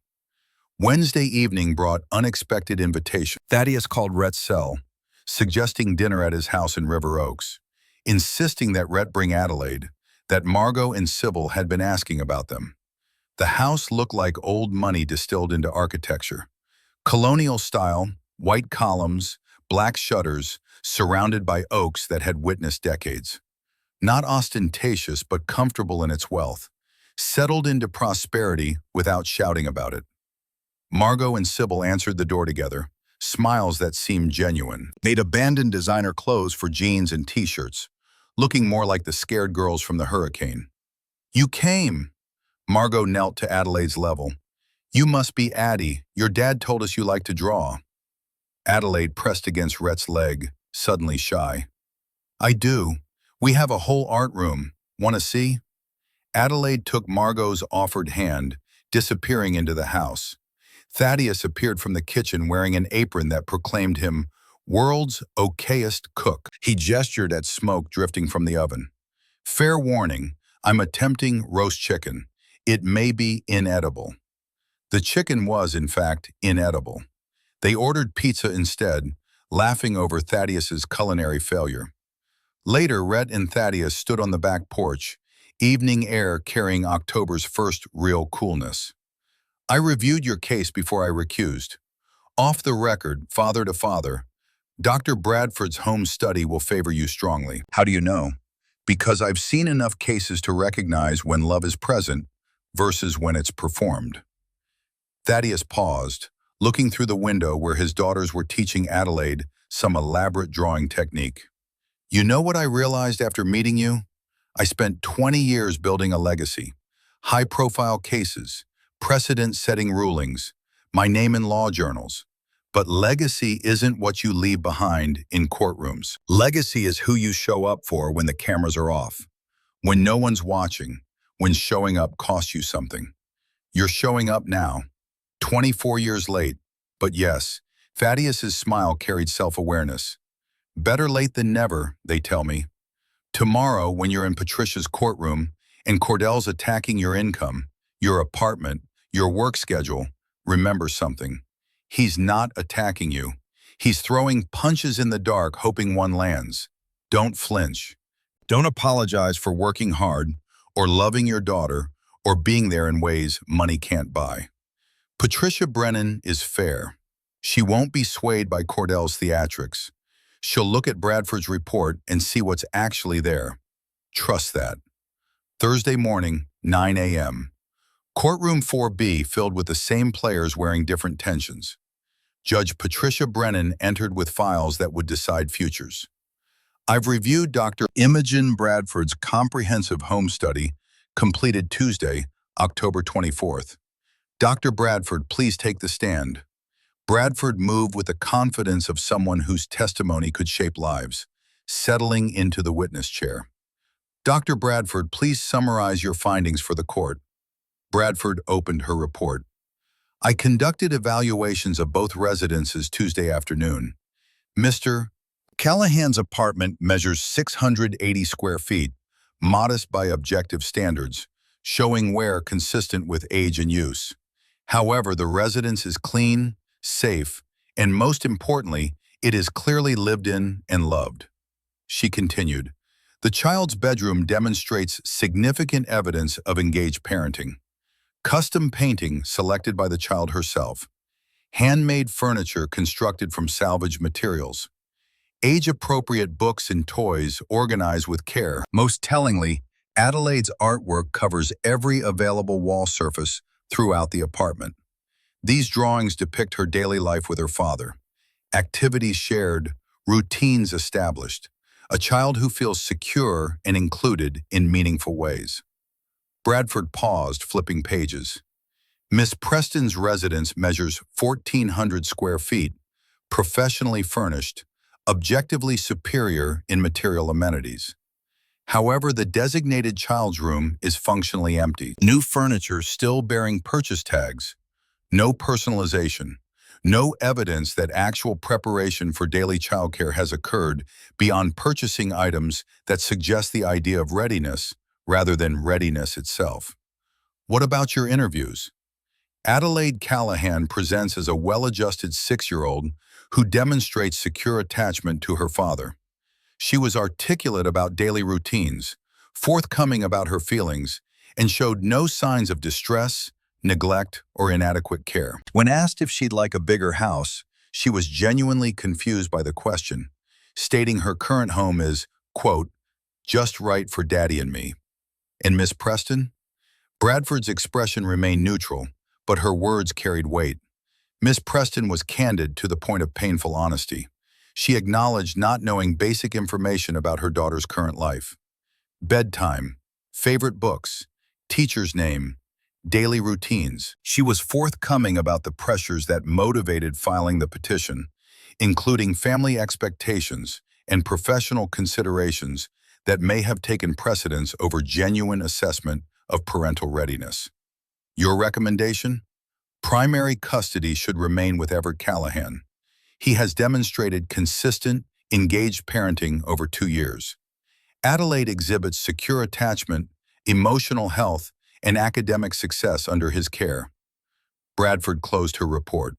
Wednesday evening brought unexpected invitation. Thaddeus called Rhett's cell, suggesting dinner at his house in River Oaks, insisting that Rhett bring Adelaide, that Margot and Sybil had been asking about them. The house looked like old money distilled into architecture. Colonial style, white columns, black shutters, surrounded by oaks that had witnessed decades. Not ostentatious, but comfortable in its wealth, settled into prosperity without shouting about it. Margot and Sybil answered the door together, smiles that seemed genuine. They'd abandoned designer clothes for jeans and t-shirts, looking more like the scared girls from the hurricane. You came! Margot knelt to Adelaide's level. You must be Addie. Your dad told us you like to draw. Adelaide pressed against Rhett's leg, suddenly shy. I do. We have a whole art room. Want to see? Adelaide took Margot's offered hand, disappearing into the house. Thaddeus appeared from the kitchen wearing an apron that proclaimed him world's okayest cook. He gestured at smoke drifting from the oven. Fair warning, I'm attempting roast chicken. It may be inedible. The chicken was, in fact, inedible. They ordered pizza instead, laughing over Thaddeus's culinary failure. Later, Rhett and Thaddeus stood on the back porch, evening air carrying October's first real coolness. I reviewed your case before I recused. Off the record, father to father, Dr. Bradford's home study will favor you strongly. How do you know? Because I've seen enough cases to recognize when love is present versus when it's performed. Thaddeus paused, looking through the window where his daughters were teaching Adelaide some elaborate drawing technique. You know what I realized after meeting you? I spent 20 years building a legacy. High-profile cases, precedent-setting rulings, my name in law journals. But legacy isn't what you leave behind in courtrooms. Legacy is who you show up for when the cameras are off, when no one's watching, when showing up costs you something. You're showing up now, 24 years late. But yes, Thaddeus's smile carried self-awareness. Better late than never, they tell me. Tomorrow, when you're in Patricia's courtroom and Cordell's attacking your income, your apartment, your work schedule, remember something. He's not attacking you. He's throwing punches in the dark, hoping one lands. Don't flinch. Don't apologize for working hard or loving your daughter or being there in ways money can't buy. Patricia Brennan is fair. She won't be swayed by Cordell's theatrics. She'll look at Bradford's report and see what's actually there. Trust that. Thursday morning, 9 a.m. Courtroom 4B filled with the same players wearing different tensions. Judge Patricia Brennan entered with files that would decide futures. I've reviewed Dr. Imogen Bradford's comprehensive home study, completed Tuesday, October 24th. Dr. Bradford, please take the stand. Bradford moved with the confidence of someone whose testimony could shape lives, settling into the witness chair. Dr. Bradford, please summarize your findings for the court. Bradford opened her report. I conducted evaluations of both residences Tuesday afternoon. Mr. Callahan's apartment measures 680 square feet, modest by objective standards, showing wear consistent with age and use. However, the residence is clean, safe, and most importantly, it is clearly lived in and loved. She continued, the child's bedroom demonstrates significant evidence of engaged parenting. Custom painting selected by the child herself. Handmade furniture constructed from salvaged materials. Age-appropriate books and toys organized with care. Most tellingly, Adelaide's artwork covers every available wall surface throughout the apartment. These drawings depict her daily life with her father. Activities shared, routines established. A child who feels secure and included in meaningful ways. Bradford paused, flipping pages. Miss Preston's residence measures 1,400 square feet, professionally furnished, objectively superior in material amenities. However, the designated child's room is functionally empty. New furniture still bearing purchase tags. No personalization. No evidence that actual preparation for daily childcare has occurred beyond purchasing items that suggest the idea of readiness rather than readiness itself. What about your interviews? Adelaide Callahan presents as a well-adjusted 6-year-old who demonstrates secure attachment to her father. She was articulate about daily routines, forthcoming about her feelings, and showed no signs of distress, neglect, or inadequate care. When asked if she'd like a bigger house, she was genuinely confused by the question, stating her current home is, quote, just right for Daddy and me. And Miss Preston? Bradford's expression remained neutral, but her words carried weight. Miss Preston was candid to the point of painful honesty. She acknowledged not knowing basic information about her daughter's current life. Bedtime, favorite books, teacher's name, daily routines. She was forthcoming about the pressures that motivated filing the petition, including family expectations and professional considerations that may have taken precedence over genuine assessment of parental readiness. Your recommendation? Primary custody should remain with Everett Callahan. He has demonstrated consistent, engaged parenting over 2 years. Adelaide exhibits secure attachment, emotional health, and academic success under his care. Bradford closed her report.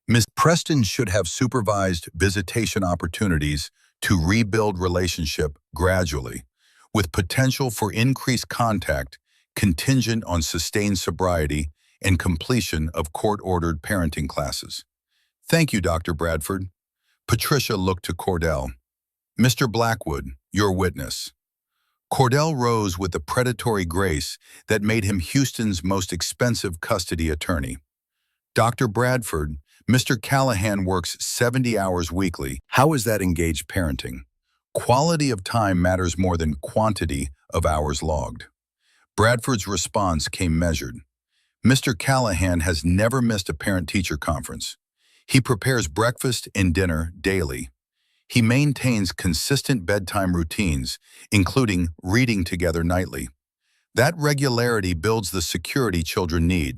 Ms. Preston should have supervised visitation opportunities to rebuild relationship gradually, with potential for increased contact contingent on sustained sobriety and completion of court-ordered parenting classes. Thank you, Dr. Bradford. Patricia looked to Cordell. Mr. Blackwood, your witness. Cordell rose with the predatory grace that made him Houston's most expensive custody attorney. Dr. Bradford, Mr. Callahan works 70 hours weekly. How is that engaged parenting? Quality of time matters more than quantity of hours logged. Bradford's response came measured. Mr. Callahan has never missed a parent-teacher conference. He prepares breakfast and dinner daily. He maintains consistent bedtime routines, including reading together nightly. That regularity builds the security children need.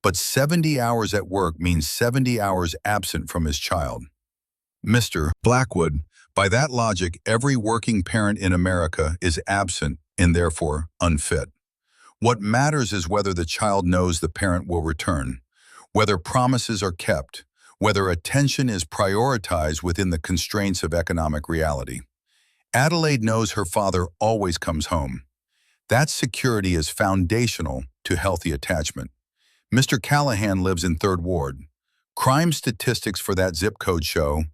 But 70 hours at work means 70 hours absent from his child. Mr. Blackwood, by that logic, every working parent in America is absent and therefore unfit. What matters is whether the child knows the parent will return, whether promises are kept, whether attention is prioritized within the constraints of economic reality. Adelaide knows her father always comes home. That security is foundational to healthy attachment. Mr. Callahan lives in 3rd Ward. Crime statistics for that zip code show.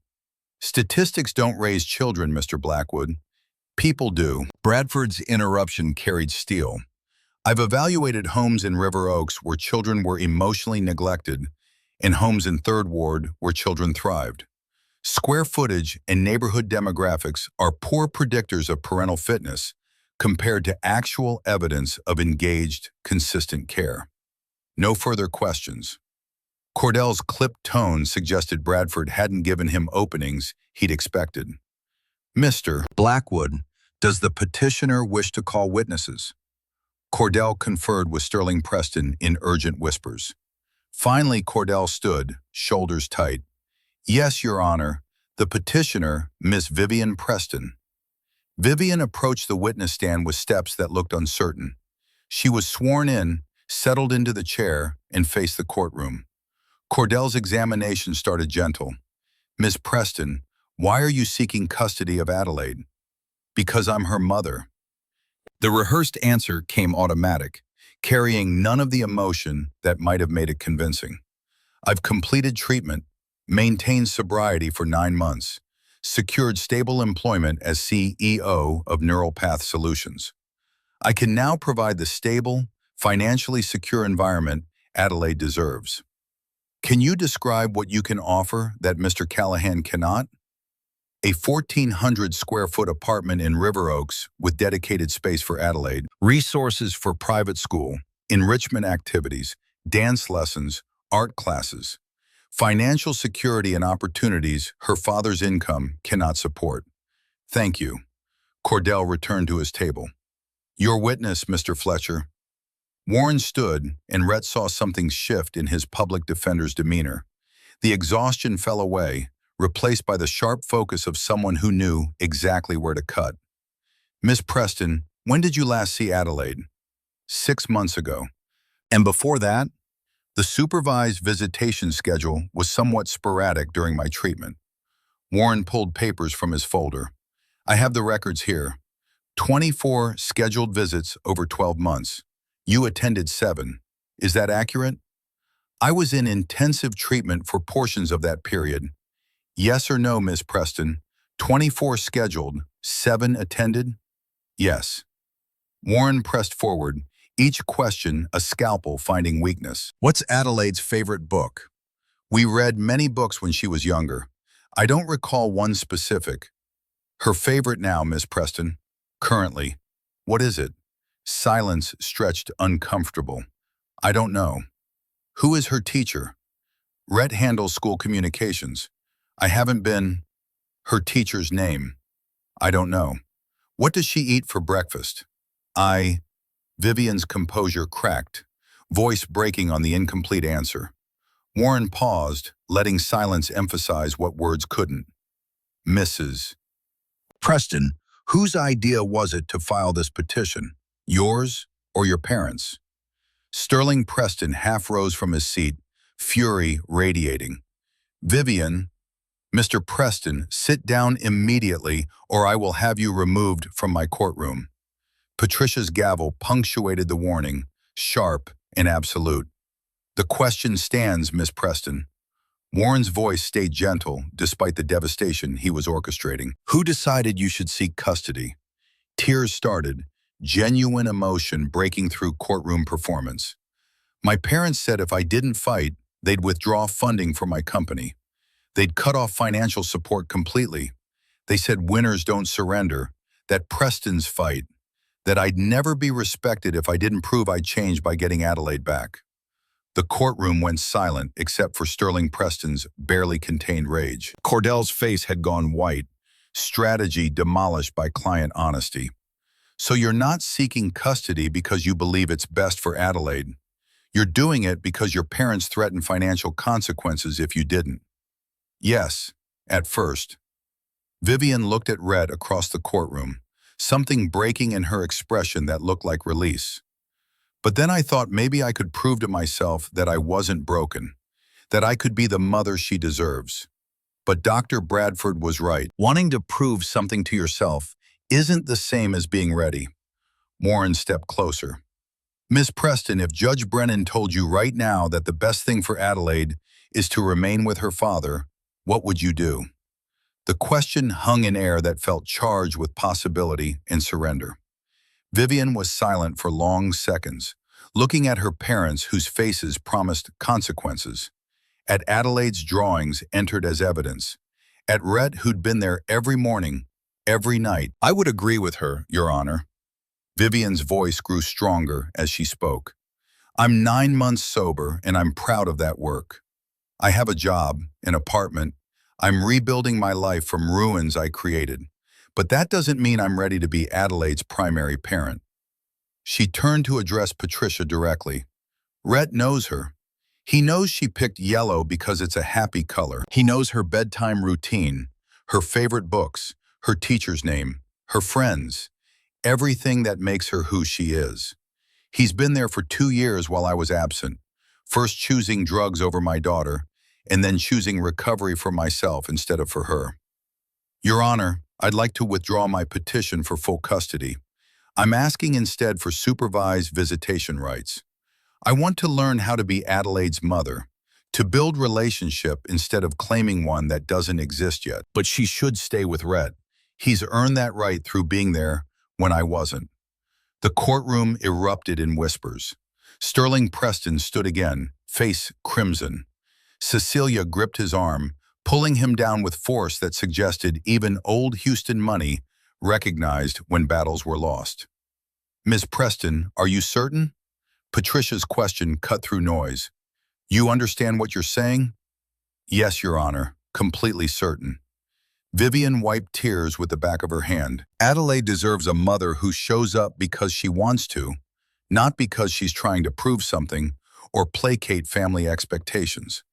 Statistics don't raise children, Mr. Blackwood. People do. Bradford's interruption carried steel. I've evaluated homes in River Oaks where children were emotionally neglected and homes in 3rd Ward where children thrived. Square footage and neighborhood demographics are poor predictors of parental fitness compared to actual evidence of engaged, consistent care. No further questions. Cordell's clipped tone suggested Bradford hadn't given him openings he'd expected. Mr. Blackwood, does the petitioner wish to call witnesses? Cordell conferred with Sterling Preston in urgent whispers. Finally, Cordell stood, shoulders tight. Yes, Your Honor, the petitioner, Miss Vivian Preston. Vivian approached the witness stand with steps that looked uncertain. She was sworn in, settled into the chair, and faced the courtroom. Cordell's examination started gentle. Miss Preston, why are you seeking custody of Adelaide? Because I'm her mother. The rehearsed answer came automatic, carrying none of the emotion that might have made it convincing. I've completed treatment, maintained sobriety for 9 months, secured stable employment as CEO of Neural Path Solutions. I can now provide the stable, financially secure environment Adelaide deserves. Can you describe what you can offer that Mr. Callahan cannot? A 1,400 square foot apartment in River Oaks with dedicated space for Adelaide, resources for private school, enrichment activities, dance lessons, art classes, financial security and opportunities her father's income cannot support. Thank you. Cordell returned to his table. Your witness, Mr. Fletcher. Warren stood, and Rhett saw something shift in his public defender's demeanor. The exhaustion fell away, replaced by the sharp focus of someone who knew exactly where to cut. Miss Preston, when did you last see Adelaide? 6 months ago. And before that? The supervised visitation schedule was somewhat sporadic during my treatment. Warren pulled papers from his folder. I have the records here. 24 scheduled visits over 12 months. You attended 7. Is that accurate? I was in intensive treatment for portions of that period. Yes or no, Miss Preston? 24 scheduled, 7 attended? Yes. Warren pressed forward, each question a scalpel finding weakness. What's Adelaide's favorite book? We read many books when she was younger. I don't recall one specific. Her favorite now, Miss Preston. Currently. What is it? Silence stretched uncomfortable. I don't know. Who is her teacher? Rhett handles school communications. I haven't been. Her teacher's name. I don't know. What does she eat for breakfast? Vivian's composure cracked, voice breaking on the incomplete answer. Warren paused, letting silence emphasize what words couldn't. Mrs. Preston, whose idea was it to file this petition? Yours or your parents'? Sterling Preston half rose from his seat, fury radiating. Vivian, Mr. Preston, sit down immediately or I will have you removed from my courtroom. Patricia's gavel punctuated the warning, sharp and absolute. The question stands, Miss Preston. Warren's voice stayed gentle despite the devastation he was orchestrating. Who decided you should seek custody? Tears started, genuine emotion breaking through courtroom performance. My parents said if I didn't fight, they'd withdraw funding from my company. They'd cut off financial support completely. They said winners don't surrender, that Preston's fight, that I'd never be respected if I didn't prove I'd change by getting Adelaide back. The courtroom went silent except for Sterling Preston's barely contained rage. Cordell's face had gone white, strategy demolished by client honesty. So you're not seeking custody because you believe it's best for Adelaide. You're doing it because your parents threatened financial consequences if you didn't. Yes, at first. Vivian looked at Rhett across the courtroom, something breaking in her expression that looked like release. But then I thought maybe I could prove to myself that I wasn't broken, that I could be the mother she deserves. But Dr. Bradford was right. Wanting to prove something to yourself isn't the same as being ready. Warren stepped closer. Miss Preston, if Judge Brennan told you right now that the best thing for Adelaide is to remain with her father, what would you do? The question hung in air that felt charged with possibility and surrender. Vivian was silent for long seconds, looking at her parents whose faces promised consequences. At Adelaide's drawings entered as evidence. At Rhett, who'd been there every morning, every night. I would agree with her, Your Honor. Vivian's voice grew stronger as she spoke. I'm 9 months sober and I'm proud of that work. I have a job, an apartment. I'm rebuilding my life from ruins I created. But that doesn't mean I'm ready to be Adelaide's primary parent. She turned to address Patricia directly. Rhett knows her. He knows she picked yellow because it's a happy color. He knows her bedtime routine, her favorite books, her teacher's name, her friends, everything that makes her who she is. He's been there for 2 years while I was absent, first choosing drugs over my daughter, and then choosing recovery for myself instead of for her. Your Honor, I'd like to withdraw my petition for full custody. I'm asking instead for supervised visitation rights. I want to learn how to be Adelaide's mother, to build relationship instead of claiming one that doesn't exist yet. But she should stay with Rhett. He's earned that right through being there when I wasn't. The courtroom erupted in whispers. Sterling Preston stood again, face crimson. Cecilia gripped his arm, pulling him down with force that suggested even old Houston money recognized when battles were lost. Miss Preston, are you certain? Patricia's question cut through noise. You understand what you're saying? Yes, Your Honor, completely certain. Vivian wiped tears with the back of her hand. Adelaide deserves a mother who shows up because she wants to, not because she's trying to prove something or placate family expectations.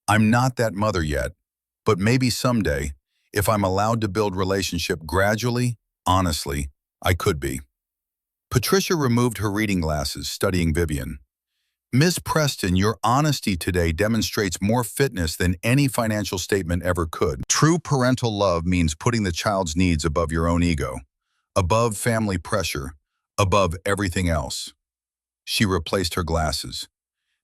I'm not that mother yet, but maybe someday, if I'm allowed to build relationship gradually, honestly, I could be. Patricia removed her reading glasses, studying Vivian. Ms. Preston, your honesty today demonstrates more fitness than any financial statement ever could. True parental love means putting the child's needs above your own ego, above family pressure, above everything else. She replaced her glasses.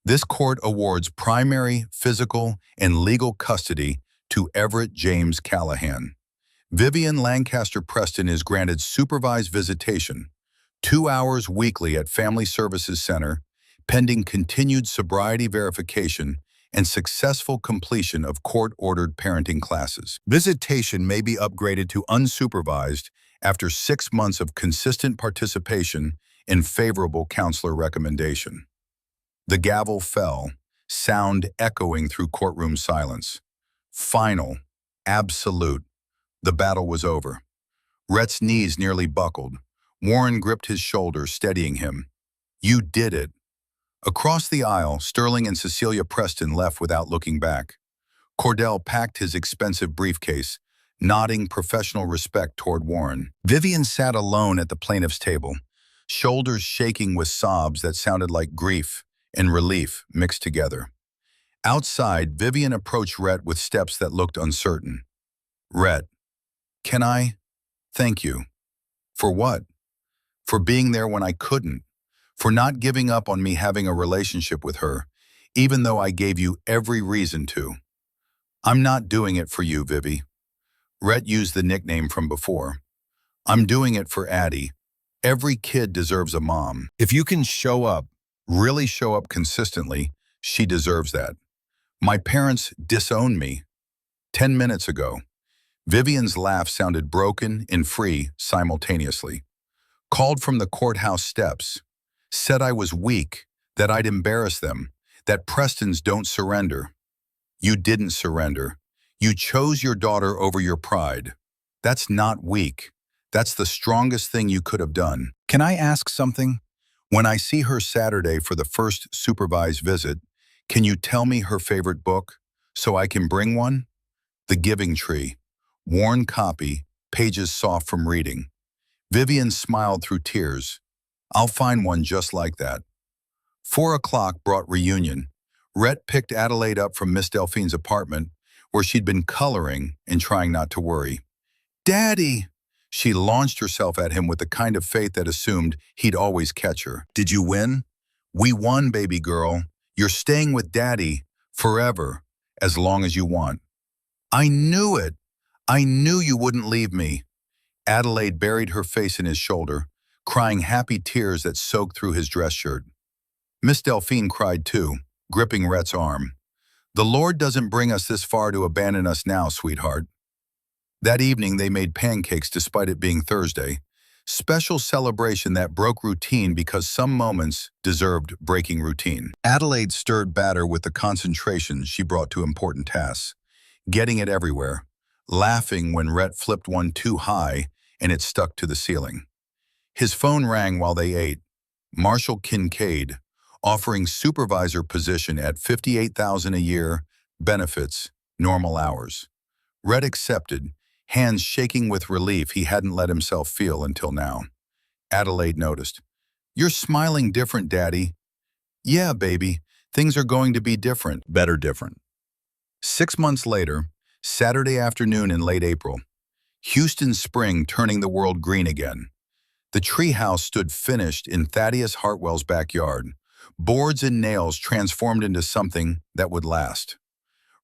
This court awards primary, physical, and legal custody to Everett James Callahan. Vivian Lancaster Preston is granted supervised visitation, 2 hours weekly at Family Services Center, pending continued sobriety verification and successful completion of court-ordered parenting classes. Visitation may be upgraded to unsupervised after 6 months of consistent participation and favorable counselor recommendation. The gavel fell, sound echoing through courtroom silence. Final, absolute. The battle was over. Rhett's knees nearly buckled. Warren gripped his shoulder, steadying him. You did it. Across the aisle, Sterling and Cecilia Preston left without looking back. Cordell packed his expensive briefcase, nodding professional respect toward Warren. Vivian sat alone at the plaintiff's table, shoulders shaking with sobs that sounded like grief and relief mixed together. Outside, Vivian approached Rhett with steps that looked uncertain. Rhett, can I? Thank you. For what? For being there when I couldn't. For not giving up on me having a relationship with her, even though I gave you every reason to. I'm not doing it for you, Vivi. Rhett used the nickname from before. I'm doing it for Addie. Every kid deserves a mom. If you can show up, really show up consistently, she deserves that. My parents disowned me 10 minutes ago. Vivian's laugh sounded broken and free simultaneously. Called from the courthouse steps. Said I was weak, that I'd embarrass them, that Prestons don't surrender. You didn't surrender. You chose your daughter over your pride. That's not weak. That's the strongest thing you could have done. Can I ask something? When I see her Saturday for the first supervised visit, can you tell me her favorite book so I can bring one? The Giving Tree. Worn copy, pages soft from reading. Vivian smiled through tears. I'll find one just like that. 4 o'clock brought reunion. Rhett picked Adelaide up from Miss Delphine's apartment, where she'd been coloring and trying not to worry. Daddy! She launched herself at him with the kind of faith that assumed he'd always catch her. Did you win? We won, baby girl. You're staying with Daddy forever, as long as you want. I knew it. I knew you wouldn't leave me. Adelaide buried her face in his shoulder, crying happy tears that soaked through his dress shirt. Miss Delphine cried too, gripping Rhett's arm. The Lord doesn't bring us this far to abandon us now, sweetheart. That evening they made pancakes despite it being Thursday, special celebration that broke routine because some moments deserved breaking routine. Adelaide stirred batter with the concentration she brought to important tasks, getting it everywhere, laughing when Rhett flipped one too high and it stuck to the ceiling. His phone rang while they ate. Marshall Kincaid, offering supervisor position at $58,000 a year, benefits, normal hours. Rhett accepted, hands shaking with relief he hadn't let himself feel until now. Adelaide noticed. You're smiling different, Daddy. Yeah, baby, things are going to be different. Better different. 6 months later, Saturday afternoon in late April, Houston spring turning the world green again. The treehouse stood finished in Thaddeus Hartwell's backyard, boards and nails transformed into something that would last.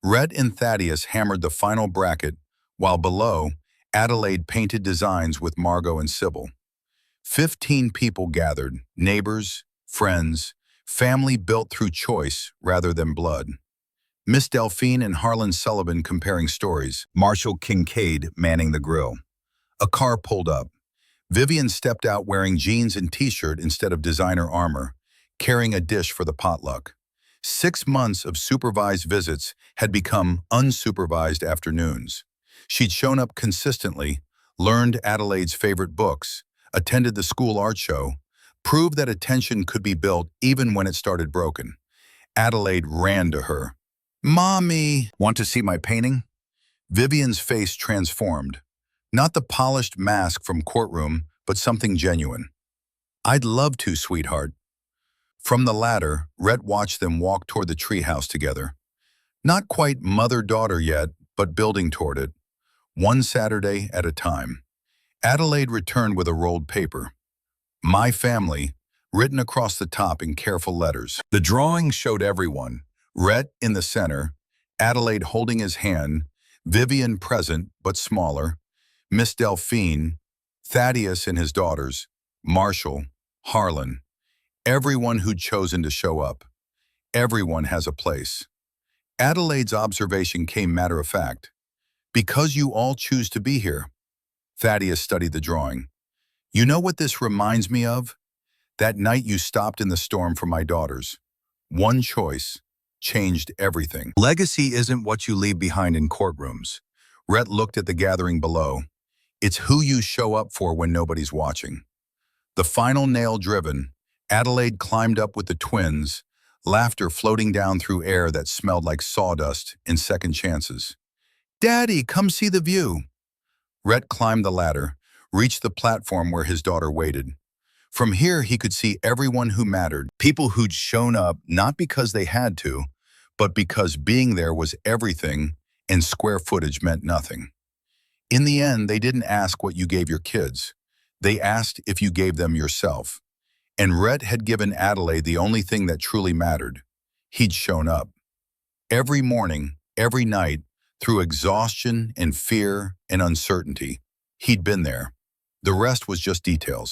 Rhett and Thaddeus hammered the final bracket, while below, Adelaide painted designs with Margot and Sybil. 15 people gathered, neighbors, friends, family built through choice rather than blood. Miss Delphine and Harlan Sullivan comparing stories, Marshall Kincaid manning the grill. A car pulled up. Vivian stepped out wearing jeans and t-shirt instead of designer armor, carrying a dish for the potluck. 6 months of supervised visits had become unsupervised afternoons. She'd shown up consistently, learned Adelaide's favorite books, attended the school art show, proved that attention could be built even when it started broken. Adelaide ran to her. Mommy! Want to see my painting? Vivian's face transformed. Not the polished mask from courtroom, but something genuine. I'd love to, sweetheart. From the ladder, Rhett watched them walk toward the treehouse together. Not quite mother-daughter yet, but building toward it. One Saturday at a time. Adelaide returned with a rolled paper. My family, written across the top in careful letters. The drawing showed everyone. Rhett in the center, Adelaide holding his hand, Vivian present but smaller, Miss Delphine, Thaddeus and his daughters, Marshall, Harlan. Everyone who'd chosen to show up. Everyone has a place. Adelaide's observation came matter-of-fact. Because you all choose to be here. Thaddeus studied the drawing. You know what this reminds me of? That night you stopped in the storm for my daughters. One choice changed everything. Legacy isn't what you leave behind in courtrooms. Rhett looked at the gathering below. It's who you show up for when nobody's watching. The final nail driven, Adelaide climbed up with the twins, laughter floating down through air that smelled like sawdust and second chances. "Daddy, come see the view." Rhett climbed the ladder, reached the platform where his daughter waited. From here, he could see everyone who mattered, people who'd shown up not because they had to, but because being there was everything and square footage meant nothing. In the end, they didn't ask what you gave your kids. They asked if you gave them yourself. And Rhett had given Adelaide the only thing that truly mattered. He'd shown up. Every morning, every night, through exhaustion and fear and uncertainty, he'd been there. The rest was just details.